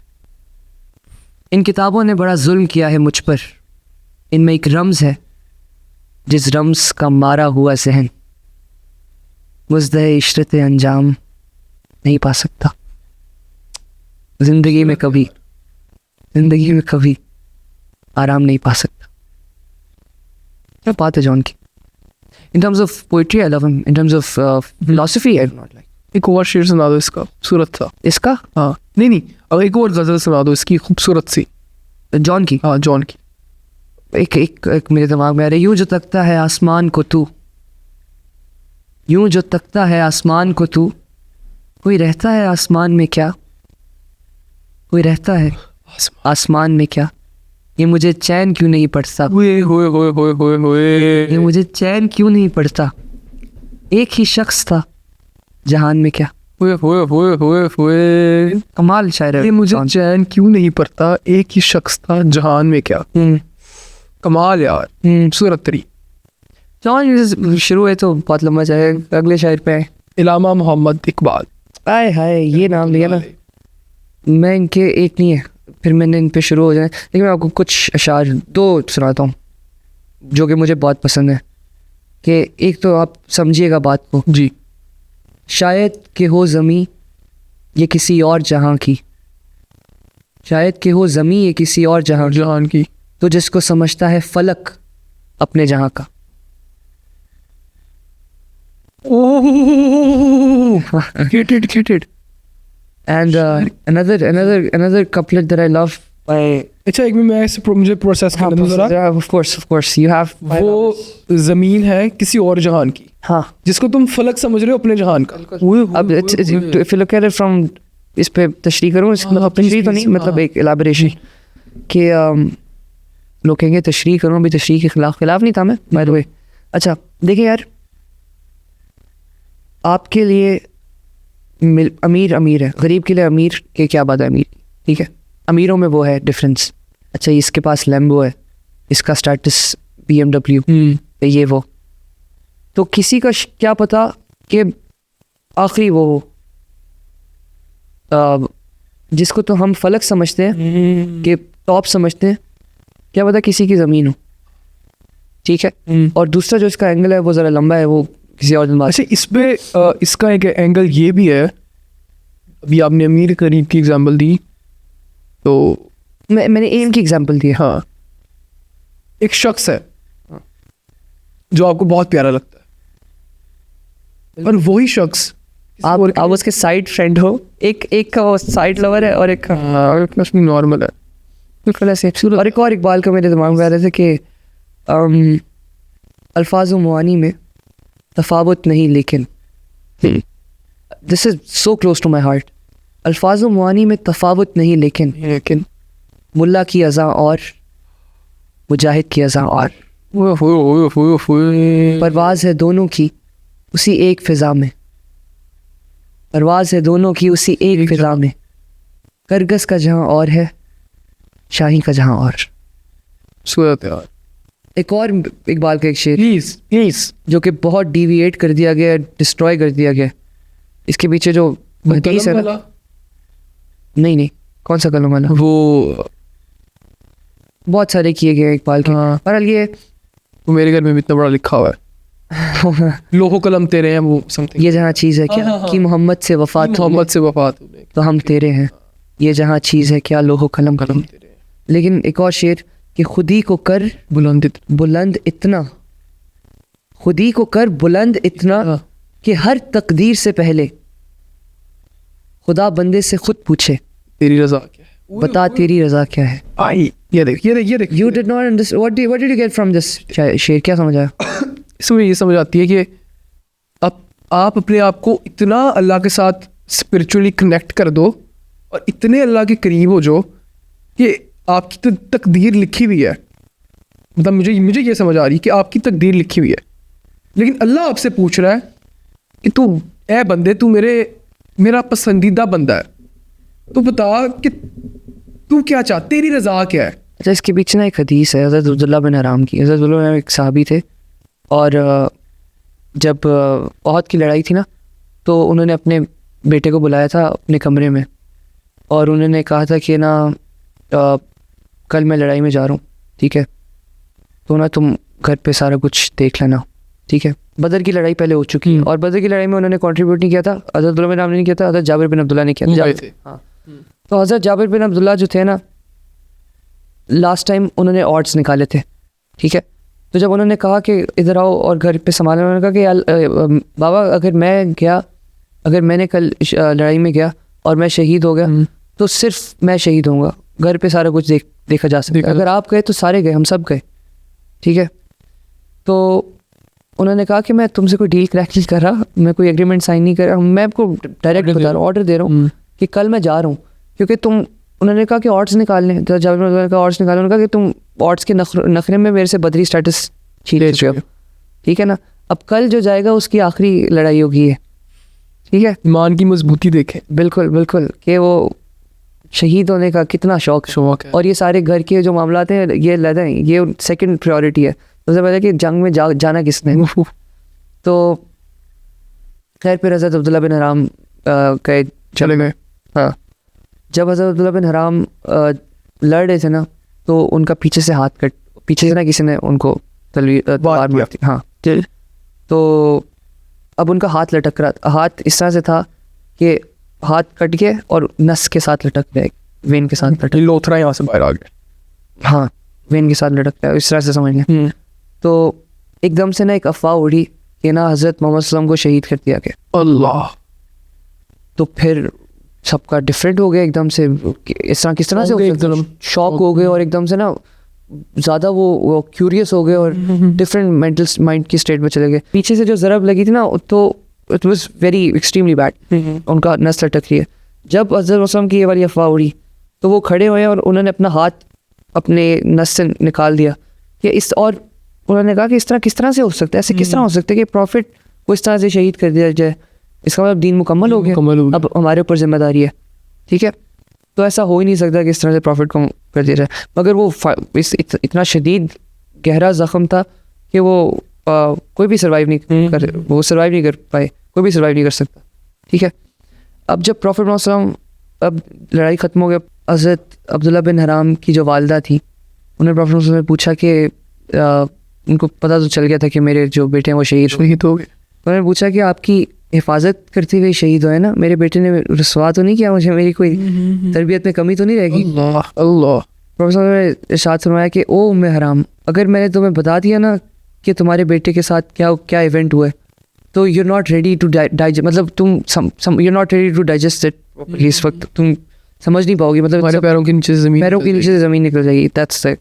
इन किताबों ने बड़ा जुल्म किया है मुझ पर। इनमें एक रम्ज़ है जिस रम्ज़ का मारा हुआ जहन मुज़दे इशरत अंजाम नहीं पा सकता। ज़िंदगी में कभी आराम नहीं पा सकता। क्या बात है जॉन की। In terms of poetry, I love him. In terms of philosophy, I do not like. एक और शेर सुना दो इसका, खूबसूरत सा। इसका हाँ नहीं, अब एक और गजल सुना दो इसकी खूबसूरत सी। जॉन की। हाँ जॉन की। एक मेरे दिमाग में आ रहा है। यूं जो तकता है आसमान को तू, यूं जो तकता है आसमान को तू, कोई रहता है आसमान में क्या, कोई रहता है आसमान में क्या, ये मुझे चैन क्यों नहीं पड़ता, ये मुझे चैन क्यों नहीं पड़ता, एक ही शख्स था जहान में क्या। कमाल शायर है। ये मुझे चैन क्यों नहीं पड़ता, एक ही शख्स था जहान में क्या। कमाल यार, खूबसूरत तरी। जॉन शुरू है तो बहुत लंबा जाए। अगले शायर पे आए। इलामा मोहम्मद इकबाल। आए हाय, ये नाम लिया ना। मैं इनके एक नहीं है, फिर मैंने इन पे शुरू हो जाए। लेकिन मैं आपको कुछ अशार दो सुनाता हूँ जो कि मुझे बहुत पसंद है। कि एक तो आप समझिएगा बात को जी। शायद कि हो ज़मीं ये किसी और जहाँ की, शायद कि हो ज़मीं ये किसी और जहाँ की, तो जिसको समझता है फलक अपने जहाँ का। Get it. And another couplet that I love by अच्छा एक में मैं ऐसे मुझे प्रोसेस करने दो जरा। of course you have वो ज़मीन है किसी और जहान की, हाँ, जिसको तुम फलक समझ रहे हो अपने जहान का। अब if you look at it from इस पे तशरीह करूँ, तशरीह तो नहीं मतलब एक एलाबोरेशन कि लोग कहेंगे तशरीह करूँ, अभी तशरीह के खिलाफ नहीं था मैं बाय द वे। अच्छा देखिए यार, आपके लिए अमीर है, गरीब के लिए अमीर के क्या बात है अमीर, ठीक है। अमीरों में वो है डिफरेंस। अच्छा इसके पास लैम्बो है, इसका स्टेटस BMW, ये वो, तो किसी का क्या पता कि आखिरी वो जिसको तो हम फलक समझते हैं कि टॉप समझते हैं, क्या पता किसी की ज़मीन हो, ठीक है। और दूसरा जो इसका एंगल है वो ज़रा लंबा है, वो किसी और दिन बात। अच्छा इस पे इसका एक एंगल ये भी है, अभी आपने अमीर करीब की एग्जांपल दी, तो मैंने एम की एग्जांपल दी। हाँ, एक शख्स है जो आपको बहुत प्यारा लगता है, और वही शख्स आप उसके साइड फ्रेंड हो, एक का वो साइड लवर है और एक का नॉर्मल है, बिल्कुल ऐसे। और एक और इकबाल का मेरे दिमाग में आ रहा था कि अल्फाज़ मुआनी में तफावत नहीं लेकिन, this is so close to my heart. अल्फाज़ मुआनी में तफावत नहीं लेकिन मुल्ला की अज़ा और मुजाहिद की अज़ा और, परवाज़ है दोनों की उसी एक फ़िज़ा में, परवाज़ है दोनों की उसी एक फ़िज़ा में, करगस का जहाँ और है शाही का जहाँ और। सूरत यार। एक और इकबाल का एक शेर प्लीज जो कि बहुत डिविएट कर दिया गया, डिस्ट्रॉय कर दिया गया। इसके पीछे जो हदीस है ना, नहीं कौन सा कलम वाला, वो बहुत सारे किए गए इकबाल के। पर ये वो मेरे घर में भी इतना बड़ा लिखा हुआ है, लोहो कलम तेरे हैं, वो समथिंग। ये जहाँ चीज़ है क्या कि मोहम्मद से वफात तो हम तेरे हैं, ये जहाँ चीज़ है क्या लोहो कलम तेरे। लेकिन एक और शेर कि खुदी को कर बुलंद इतना, खुदी को कर बुलंद इतना कि हर तकदीर से पहले खुदा बंदे से खुद पूछे तेरी रजा क्या है, बता तेरी रजा क्या है। आई ये देख You did not understand. What did you get from this शेर, क्या समझ आया? इसमें ये समझ आती है कि आप अपने आप को इतना अल्लाह के साथ स्पिरिचुअली कनेक्ट कर दो और इतने अल्लाह के करीब हो जो कि आपकी तो तकदीर लिखी हुई है। मतलब मुझे ये समझ आ रही है कि आपकी तकदीर लिखी हुई है, लेकिन अल्लाह आपसे पूछ रहा है कि तू ए बंदे, तू मेरे मेरा पसंदीदा बंदा है, तो बता कि तू क्या चाह, तेरी रजा क्या है? अच्छा, इसके पीछे ना एक हदीस है हज़रत अब्दुल्ला बिन हराम की। हज़रत अब्दुल्ला बिन हराम एक सहाबी थे, और जब ओहद की लड़ाई थी ना, तो उन्होंने अपने बेटे को बुलाया था अपने कमरे में, और उन्होंने कहा था कि ना कल मैं लड़ाई में जा रहा हूँ, ठीक है, तो ना तुम घर पे सारा कुछ देख लेना, ठीक है। बदर की लड़ाई पहले हो चुकी है, और बदर की लड़ाई में उन्होंने कंट्रीब्यूट नहीं किया था, हज़रत अब्दुल्ला बिन हराम ने नहीं किया था, हज़रत जाबिर बिन अब्दुल्ला ने किया था। हाँ, तो हज़रत जाबिर बिन अब्दुल्ला जो थे ना, लास्ट टाइम उन्होंने ऑड्स निकाले थे, ठीक है। तो जब उन्होंने कहा कि इधर आओ और घर पे संभालना, उन्होंने कहा कि यार बाबा, अगर मैंने कल लड़ाई में गया और मैं शहीद हो गया, तो सिर्फ मैं शहीद होऊंगा, घर पे सारा कुछ देखा जा सकता है। अगर आप गए तो सारे गए, हम सब गए, ठीक है। तो उन्होंने कहा कि मैं तुमसे कोई डील क्रैक नहीं कर रहा, मैं कोई एग्रीमेंट साइन नहीं कर रहा, मैं आपको डायरेक्ट बता रहा हूँ, ऑर्डर दे रहा हूँ कि कल मैं जा रहा हूँ, क्योंकि तुम, उन्होंने कहा कि ऑड्स निकालने, तो जाबिर बिन अब्दुल्ला का ऑड्स निकालने, उन्होंने कहा कि तुम ऑड्स के नखरे में मेरे से बदरी स्टेटस छीन चुके हो, ठीक है ना। अब कल जो जाएगा उसकी आखिरी लड़ाई होगी है, ठीक है। ईमान की मजबूती देखे। बिल्कुल बिल्कुल, कि वो शहीद होने का कितना शौक है। और ये सारे घर के जो मामलात हैं, ये लड़ाई, ये सेकंड प्रायोरिटी है। सबसे पहले कि जंग में जाना किसने। तो खैर फिर हज़रत अब्दुल्ला बिन हराम गए, चले गए। हाँ, जब हज़रत अब्दुल्ला बिन हराम लड़ रहे थे ना, तो उनका पीछे से ना किसी ने उनको तलवार मारी थी। हाँ, तो अब उनका हाथ लटक रहा था, हाथ इस तरह से था कि हाथ कट गए और नस के साथ लटक गए, वेन के साथ लटक, लोथरा यहाँ से बाहर आ गया। हाँ, वेन के साथ लटक गया, इस तरह से समझ लें। तो एकदम से ना एक अफवाह उड़ी कि ना हज़रत मोहम्मद सल्लल्लाहु अलैहि वसल्लम को शहीद कर दिया गया। अल्लाह। तो फिर सबका डिफरेंट हो गया एकदम से, किस तरह से एकदम शॉक हो गए, और एकदम से ना ज़्यादा वो क्यूरियस हो गए, और डिफरेंट मेंटल माइंड की स्टेट में चले गए। पीछे से जो ज़रब लगी थी ना, तो it was very extremely bad, उनका नस लटक रही है। जब हज़रत वसल्लम की ये वाली अफवाह उड़ी, तो वो खड़े हुए और उन्होंने अपना हाथ अपने नस से निकाल दिया कि और उन्होंने कहा कि इस तरह किस तरह से हो सकता है, ऐसे किस तरह हो सकता है कि प्रॉफिट को इस तरह से शहीद कर दिया जाए, इसका मतलब दीन मुकम्मल हो गया, अब हमारे ऊपर जिम्मेदारी है, ठीक है। तो ऐसा हो ही नहीं सकता कि इस तरह से प्रॉफिट को कर दिया जाए। मगर वो इतना शदीद गहरा ज़ख्म था कि वो कोई भी सर्वाइव नहीं कर पाए, कोई भी सर्वाइव नहीं कर सकता, ठीक है। अब जब प्रॉफिट मोहम्मद सल्लल्लाहु अलैहि वसल्लम, अब लड़ाई ख़त्म हो गया, हज़रत अब्दुल्ला बिन हराम की जो वालदा थी, उन्होंने प्रॉफिट मोहम्मद सल्लल्लाहु अलैहि वसल्लम से पूछा कि उनको पता तो चल गया था कि मेरे जो बेटे हैं वो शहीद हो गए। उन्होंने पूछा कि आपकी हिफाजत करते हुए शहीद हुए ना, मेरे बेटे ने रसवा तो नहीं किया मुझे, मेरी कोई तरबियत में कमी तो नहीं रहेगी। अल्लाह। प्रोफेसर ने इरशाद फरमाया कि ओ उम्मे हराम, अगर मैंने तुम्हें बता दिया ना कि तुम्हारे बेटे के साथ क्या क्या इवेंट हुआ है, तो you are not ready to digest, मतलब तुम you are not ready to digest it, इस वक्त तुम समझ नहीं पाओगी, मतलब पैरों के नीचे से ज़मीन निकल जाएगी। That's the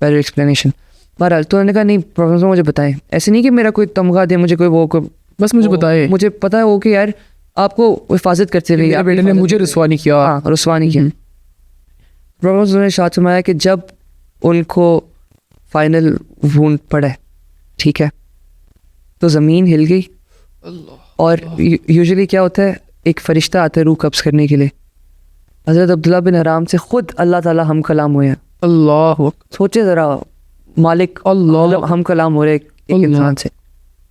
better explanation. बहरहाल तो उन्होंने कहा नहीं प्रोफेसर मुझे बताएं, ऐसे नहीं कि मेरा कोई तमगा दे, मुझे कोई बस मुझे बताए, मुझे पता है वो कि यार आपको हिफाजत करते रहिए, मेरे बेटे ने मुझे रसवा नहीं किया। हाँ, रसवा नहीं किया। प्रोफेसर ने शाद फरमाया कि जब उनको फाइनल वूंड पड़ा, ठीक है, तो ज़मीन हिल गई, और यूजुअली क्या होता है, एक फ़रिश्ता आता है रूह कब्ज़ करने के लिए। हज़रत अब्दुल्ला बिन हराम से ख़ुद अल्लाह ताला हम कलाम हुए हैं। अल्लाह, सोचे ज़रा, मालिक अल्लाह हम कलाम हो रहे एक इंसान से,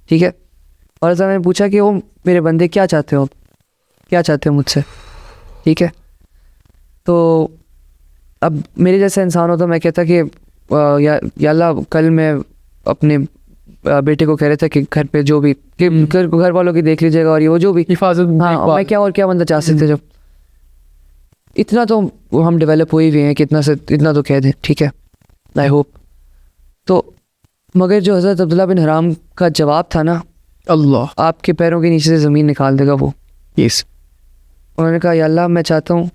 ठीक है। और अल्लाह ने पूछा कि वो मेरे बंदे क्या चाहते हो, क्या चाहते हो मुझसे, ठीक है। तो अब मेरे जैसा इंसान होता, मैं कहता कि या अल्लाह, कल मैं अपने बेटे को कह रहा था कि घर पे जो भी घर वालों की देख लीजिएगा, और ये वो जो भी हिफाजत। हाँ, मैं क्या और क्या बंदा चाह सकते। जब इतना तो हम डेवलप हुए हुए हैं कि इतना तो कह दें, ठीक है, आई होप। तो मगर जो हज़रत अब्दुल्ला बिन हराम का जवाब था ना, अल्लाह आपके पैरों के नीचे से ज़मीन निकाल देगा वो। यस। उन्होंने कहा या अल्लाह, मैं चाहता हूँ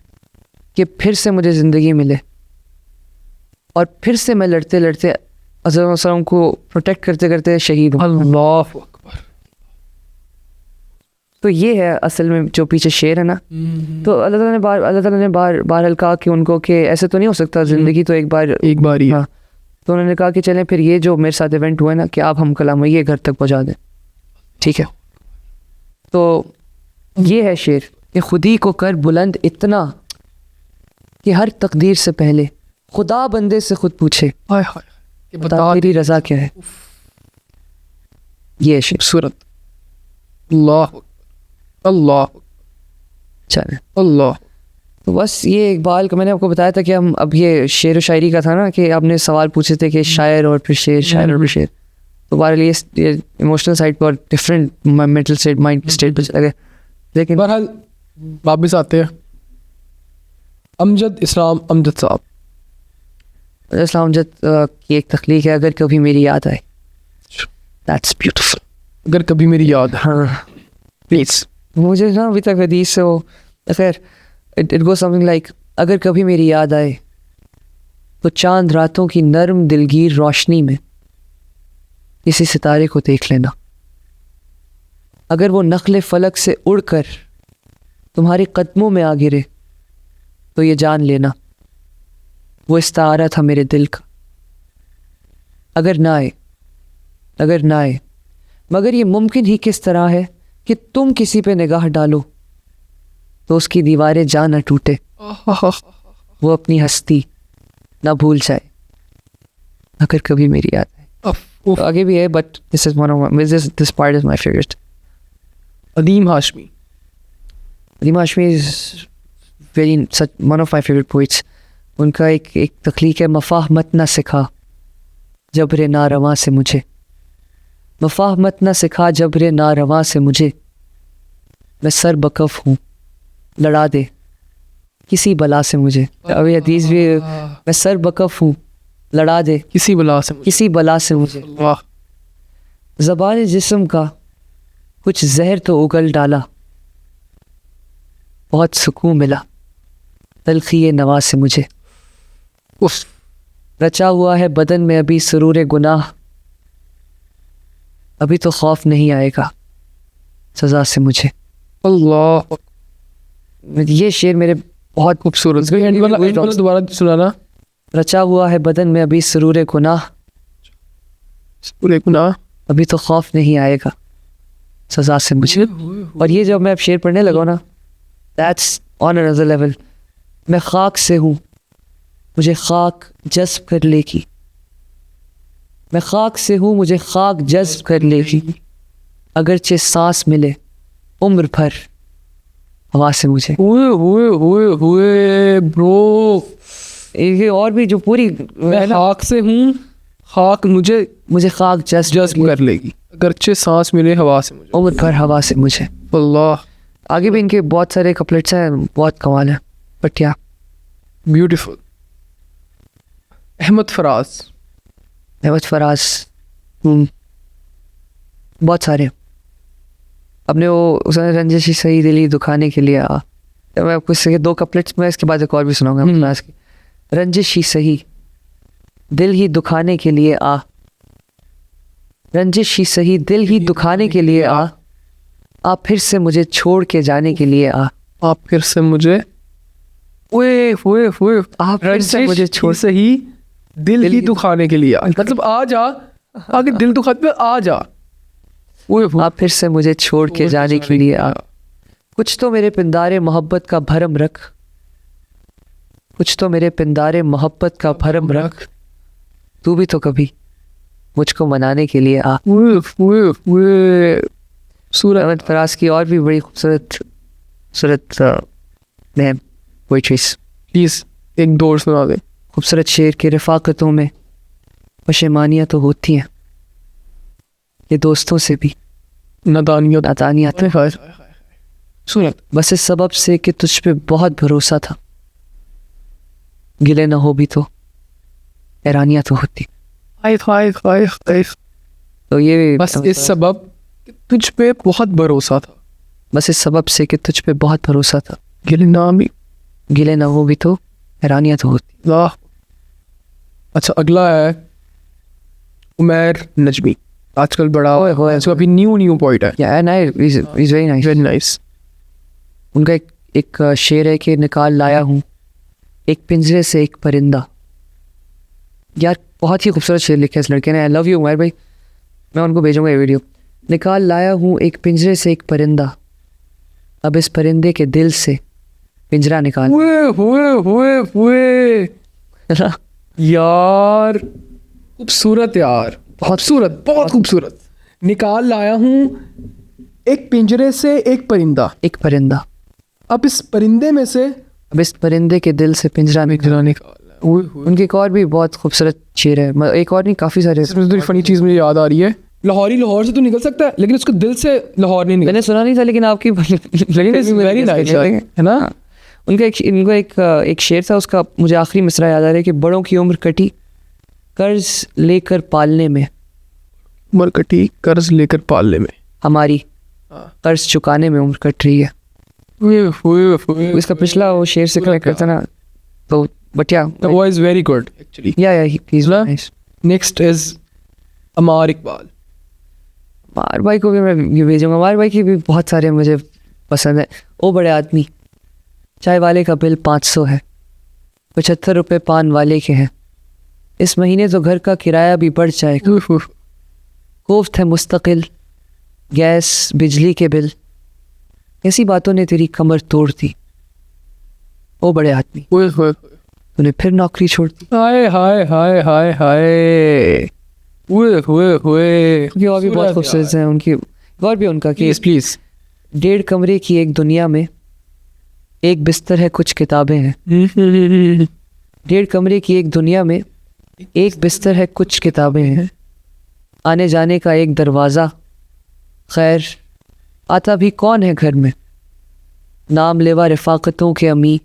कि फिर से मुझे ज़िंदगी मिले, और फिर से मैं लड़ते लड़ते हज़रत वसल्लम को प्रोटेक्ट करते करते शहीद हूँ। अल्लाह अकबर। तो ये है असल में जो पीछे शेर है ना। तो अल्लाह ताला ने बार कहा कि उनको कि ऐसे तो नहीं हो सकता, ज़िंदगी तो एक बार ही। हाँ, तो उन्होंने कहा कि चलें फिर ये जो मेरे साथ इवेंट हुआ है ना, कि आप हम कलाम ये घर तक पहुँचा दें, ठीक है। तो ये है शेर कि खुद ही को कर बुलंद इतना कि हर तकदीर से पहले खुदा बंदे से खुद पूछे हाय हाय कि बता बता तेरी रजा क्या है। ये है शेर। खूबसूरत। अल्लाह अल्लाह चल अल्लाह। तो बस ये इकबाल का मैंने आपको बताया था कि हम अब ये शेर व शायरी का था ना कि आपने सवाल पूछे थे कि शायर और फिर शेर, शायर और फिर शेर। तो हमारे लिए ये इमोशनल साइड पर different mental state, mind state पर चला गया। लेकिन बहरहाल वापस आते हैं अमजद इस्लाम अमजद साहब। इस्लाम जद की एक तख्लीक है, अगर कभी मेरी याद आए। That's beautiful. अगर कभी मेरी याद हाँ प्लीज। मुझे ना अभी तक हदीस से वो खैर इट गो समथिंग लाइक, अगर कभी मेरी याद आए तो चांद रातों की नर्म दिलगीर रोशनी में किसी सितारे को देख लेना। अगर वो नखले फलक से उड़कर तुम्हारे कदमों में आ गिरे तो ये जान लेना वो इस्तारा था मेरे दिल का। अगर ना आए, अगर ना आए, मगर ये मुमकिन ही किस तरह है कि तुम किसी पे निगाह डालो तो उसकी दीवारें जा न टूटे, वो अपनी हस्ती ना भूल जाए। अगर कभी मेरी याद आए। तो आगे भी है but this is one of this part is my favourite. अदीम Hashmi. अदीम Hashmi is very such one of my favourite poets. उनका एक तख्लीक है, मफाहमत ना सिखा जबरे ना रवां से मुझे, मफाहमत ना सिखा जबरे ना रवां से मुझे, मैं सर बकफ हूँ लड़ा दे किसी बला से मुझे। अभी हदीस भी, मैं सर बकफ हूँ लड़ा दे किसी बला से मुझे। किसी बला से मुझे। वाह। ज़बान जिस्म का कुछ जहर तो उगल डाला, बहुत सुकून मिला तलखी नवा से मुझे। उफ। रचा हुआ है बदन में अभी सुरूर गुनाह, अभी तो खौफ नहीं आएगा सजा से मुझे। अल्लाह। ये शेर मेरे बहुत खूबसूरत। एंड वाला दोबारा सुनाना। रचा हुआ है बदन में अभी सुरूर गुनाह, पूरे गुनाह अभी तो खौफ नहीं आएगा सजा से मुझे। और ये जब मैं अब शेर पढ़ने लगा ना, दैट्स ऑन अनदर लेवल। मैं खाक से हूँ मुझे खाक जज्ब कर लेगी, मैं खाक से हूँ मुझे खाक जज्ब कर लेगी, अगरचे सांस मिले उम्र भर हवा से मुझे। हुए ब्रो। ये और भी जो पूरी मैं खाक से हूँ, खाक मुझे खाक जज्ब कर लेगी, अगरचे सांस मिले हवा से मुझे, उम्र भर हवा से मुझे। अल्लाह। आगे भी इनके बहुत सारे कपलेट्स हैं, बहुत कमाल है। बट या ब्यूटीफुल। अहमद फराज। अहमद फराज बहुत सारे। अपने वो उसने रंजिश ही सही दिली दुखाने के लिए आ, तो मैं आपको इसके दो कपलेट्स में इसके बाद एक और भी सुनाऊंगा फराज की। रंजिश ही सही दिल ही दुखाने के लिए आ, रंजिश ही सही दिल ही दुखाने के लिए आ, आप फिर से मुझे छोड़ के जाने के लिए आ, आप फिर से मुझे आप फिर से मुझे छोड़ सही दिल ही दुखाने के लिए मतलब आ जा, आगे दिल दुखाते पे आ जा। आप फिर से मुझे छोड़ के जाने के लिए आ, कुछ तो मेरे पिंदारे मोहब्बत का भरम रख, कुछ तो मेरे पिंदारे मोहब्बत का भरम रख, तू भी तो कभी मुझको मनाने के लिए आ। सूरत अहमद फराज की और भी बड़ी खूबसूरत पोइट्रीज। प्लीज एक दौर सुना दे। खूबसूरत शेर की रफ़ाकतों में पशेमानियाँ तो होती हैं, ये दोस्तों से भी नादानियत नादानियात हैं। सूरत बस इस सबब से कि तुझ पे बहुत भरोसा था, गिले न हो भी तो हैरानियाँ तो होती। तो ये बस इस सबब कि तुझ पे बहुत भरोसा था, बस इस सबब से कि तुझ पे बहुत भरोसा था, गिले नाम ही गिले न हो भी तो हैरानियाँ तो होती। वाह। अच्छा अगला है उमैर नजमी। आजकल बड़ा जो अभी न्यू पोइट है। या nice, is very nice, very nice. उनका एक शेर है कि निकाल लाया हूँ एक पिंजरे से एक परिंदा। यार बहुत ही खूबसूरत शेर लिखा है इस लड़के ने। आई लव यू उमैर भाई, मैं उनको भेजूंगा ये वीडियो। निकाल लाया हूँ एक पिंजरे से एक परिंदा, अब इस परिंदे के दिल से पिंजरा निकाल। हुए यार, खूबसूरत यार, खूबसूरत, बहुत खूबसूरत। निकाल लाया हूँ एक पिंजरे से एक परिंदा, एक परिंदा, अब इस परिंदे में से अब इस परिंदे के दिल से पिंजरा निकाल। पिंजरा निकाला। उनकी एक और भी बहुत खूबसूरत शेर है, एक और नहीं, काफ़ी सारे। इसमें तो फनी चीज़ मुझे याद आ रही है, लाहौरी लाहौर से तो निकल सकता है लेकिन उसको दिल से लाहौर नहीं निकल। मैंने सुना नहीं था लेकिन आपकी वेरी नाइस है ना। उनका एक शेर था, उसका मुझे आखिरी मिसरा याद आ रहा है कि बड़ों की उम्र कटी कर्ज लेकर पालने में, उम्र कटी कर्ज लेकर पालने में, हमारी कर्ज चुकाने में उम्र कट रही है। इसका पिछला वो शेर से कनेक्ट करता ना, तो बट या The boy is very good actually. he's मतलब nice। Next is अमार इकबाल। अमार भाई को भी मैं ये भेजूंगा। अमार भाई की भी बहुत सारे मुझे पसंद है। ओ बड़े आदमी, चाय वाले का बिल 500 है, 75 रुपये पान वाले के हैं, इस महीने तो घर का किराया भी बढ़ जाएगा, कोफ्त है मुस्तकिल, गैस बिजली के बिल, ऐसी बातों ने तेरी कमर तोड़ दी। ओ बड़े आदमी, तूने फिर नौकरी छोड़ दी। हाय हाय हाय हाय हाय, उनकी और भी बहुत खूबसूरत है। उनकी और भी उनका कि प्लीज 1.5 कमरे की एक दुनिया में एक बिस्तर है कुछ किताबें हैं, 1.5 कमरे की एक दुनिया में एक बिस्तर है कुछ किताबें हैं, आने जाने का एक दरवाज़ा, खैर आता भी कौन है घर में, नाम लेवा रफ़ाकतों के अमी,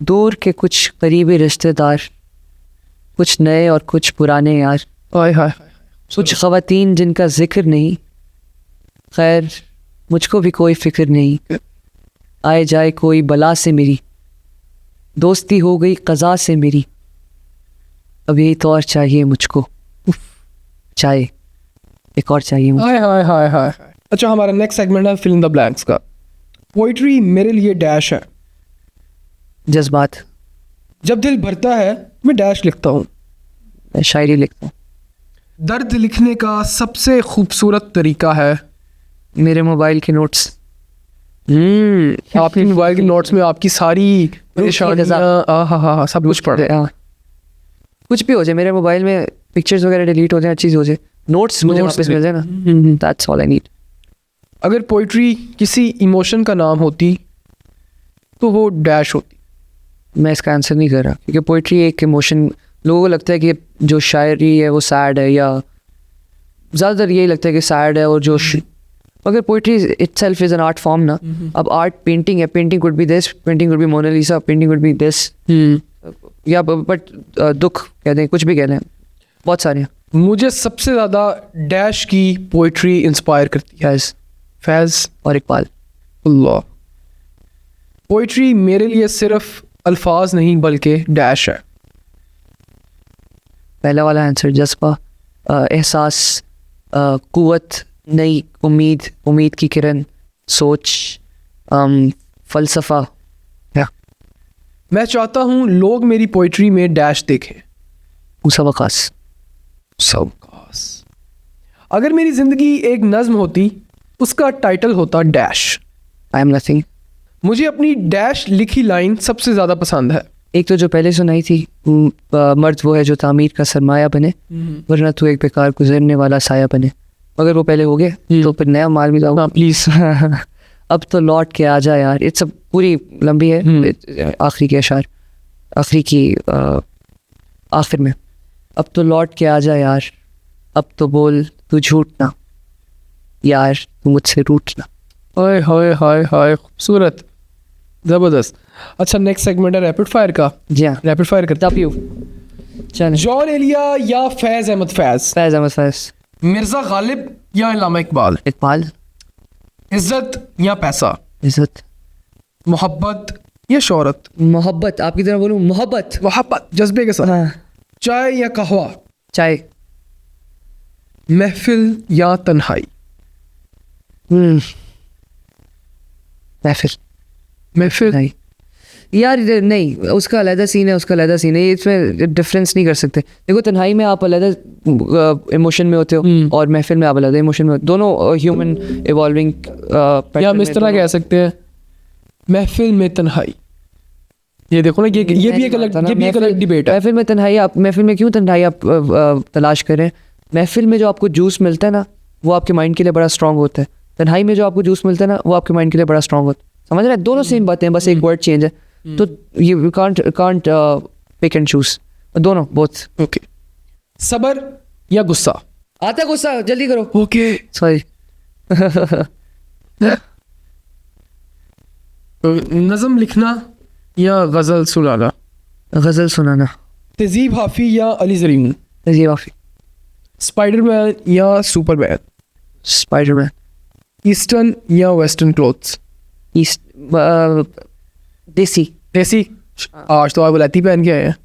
दूर के कुछ करीबी रिश्तेदार, कुछ नए और कुछ पुराने यार, हाय हाय कुछ ख़वातीन जिनका जिक्र नहीं, खैर मुझको भी कोई फिक्र नहीं, आए जाए कोई बला से मेरी, दोस्ती हो गई क़ज़ा से मेरी, अब यही तो और चाहिए मुझको, चाहे एक और चाहिए मुझको। हाय हाय हाय हाय। अच्छा, हमारा नेक्स्ट सेगमेंट है फिल इन द ब्लैंक्स का। पोइट्री मेरे लिए डैश है, जज्बात, जब दिल भरता है मैं डैश लिखता हूँ, मैं शायरी लिखता हूँ, दर्द लिखने का सबसे खूबसूरत तरीका है, मेरे मोबाइल के नोट्स, आपके मोबाइल के नोट्स में आपकी सारी परेशानियाँ हाँ सब कुछ पढ़ रहे हैं। कुछ भी हो जाए मेरे मोबाइल में, पिक्चर्स वगैरह डिलीट हो जाए, हर चीज़ हो जाए, नोट्स मुझे Notes वापस मिल जाए ना, दैट्स ऑल आई नीड। अगर पोइट्री किसी इमोशन का नाम होती तो वो डैश होती। मैं इसका आंसर नहीं कर रहा क्योंकि पोइट्री एक इमोशन, लोगों को लगता है कि जो शायरी है वो सैड है, या ज़्यादातर यही लगता है कि सैड है, और जो अगर poetry itself is an art form ना, अब आर्ट पेंटिंग है, painting could be this, painting could be Mona Lisa, painting could be this, या बट दुख कह दें, कुछ भी कह दें, बहुत सारे हैं। मुझे सबसे ज़्यादा डैश की पोइट्री इंस्पायर करती है फैज़ और इकबाल। अल्लाह। पोइट्री मेरे लिए सिर्फ अल्फाज नहीं बल्कि डैश है। पहला वाला आंसर जज्बा, एहसास, कुव्वत, नई उम्मीद, उम्मीद की किरण, सोच, फ़लसफ़ा। मैं चाहता हूँ लोग मेरी पोइट्री में डैश देखें, मुसावकास, सबकास। अगर मेरी ज़िंदगी एक नज़्म होती उसका टाइटल होता डैश। I am nothing. मुझे अपनी डैश लिखी लाइन सबसे ज़्यादा पसंद है। एक तो जो पहले सुनाई थी, मर्द वो है जो तामीर का सरमाया बने, वरना तू एक बेकार गुजरने वाला साया बने। अगर वो पहले हो गए तो फिर नया माल भी लाऊंगा प्लीज़। अब तो लौट के आ जा यार, इट्स पूरी लंबी है, आखिरी के अशार, आखिरी की आखिर में, अब तो लौट के आ जा यार, अब तो बोल तू झूठ ना यार, तू मुझसे रूठना। हाय हाय हाय हाय, खूबसूरत, ज़बरदस्त। अच्छा, नेक्स्ट सेगमेंट है रैपिड फायर का। जी हाँ, रैपिड फायर करते तब यू चल। जॉन एलिया या फैज़ अहमद फैज़, फैज़ अहमद फैज़, मिर्ज़ा गालिब या इल्लामा इकबाल, इकबाल, इज्जत या पैसा, इज्जत, मोहब्बत या शोहरत, मोहब्बत, आपकी तरह बोलूँ मोहब्बत, मोहब्बत जज्बे के साथ, हाँ, चाय या कहवा, चाय, महफिल या तन्हाई, महफिल, महफिल। नहीं, यार नहीं, उसका अलग सीन है, उसका अलग सीन है, इसमें डिफरेंस नहीं कर सकते। देखो तन्हाई में आप अलग इमोशन में होते हो और महफिल में आप अलग इमोशन में होते हो, दोनों ह्यूमन इवॉल्विंग। या हम इस तरह कह सकते हैं महफिल में तन्हाई, ये देखो ना, ये भी एक अलग डिबेट है। महफिल में तन्हाई, आप महफिल में क्यों तन्हाई आप तलाश करें? महफिल में जो आपको जूस मिलता है ना, वो आपके माइंड के लिए बड़ा स्ट्रांग होता है। तन्हाई में जो आपको जूस मिलता है ना, वो आपके माइंड के लिए बड़ा स्ट्रांग होता है। समझ रहे हैं? दोनों सेम बातें हैं, बस एक वर्ड चेंज है। तो you can't pick and choose, दोनों बोथ। ओके, सबर या गुस्सा? आता गुस्सा, जल्दी करो। Okay, sorry. नज़म लिखना या गज़ल सुनाना? गजल सुनाना। तहजीब हाफी या अली ज़रीन? जी वाफी। स्पाइडरमैन या सुपरमैन? स्पाइडरमैन। ईस्टर्न या वेस्टर्न क्लोथ्स? ईस्ट देसी। देसी। आज तो आप वलायती पहन के आए हैं।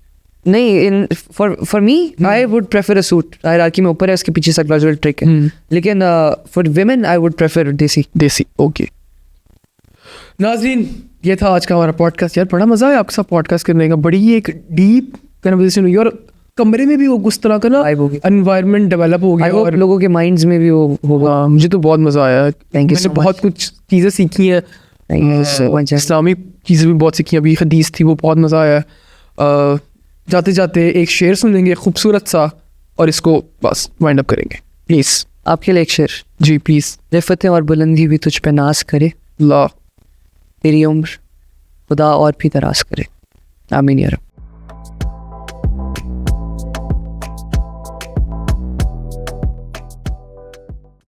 नहीं, in for me I would prefer a suit. Hierarchy में ऊपर है, उसके पीछे साइकोलॉजिकल ट्रिक है। लेकिन for women I would prefer देसी। देसी, ओके। नाज़रीन, ये था आज का हमारा पॉडकास्ट। यार बड़ा मज़ा आया आपके साथ पॉडकास्ट करने का, बड़ी एक डीप कन्वर्सेशन हुई और कमरे में भी वो उस तरह का ना एनवायरनमेंट डेवलप हो गया और लोगों के माइंड्स में भी वो होगा। मुझे तो बहुत मज़ा आया। मैंने so बहुत कुछ चीज़ें सीखी हैं, so इस्लामी चीज़ें भी बहुत सीखी। अभी हदीस थी, वो बहुत मज़ा आया। जाते जाते एक शेर सुन लेंगे खूबसूरत सा और इसको बस वाइंड अप करेंगे। प्लीज़ आपके लिए एक शेर। जी प्लीज़। रिफ़तें और बुलंदी भी तुझ पे नाज करे, ला तेरी उम्र खुदा और भी दराज करे। आमीन या रब।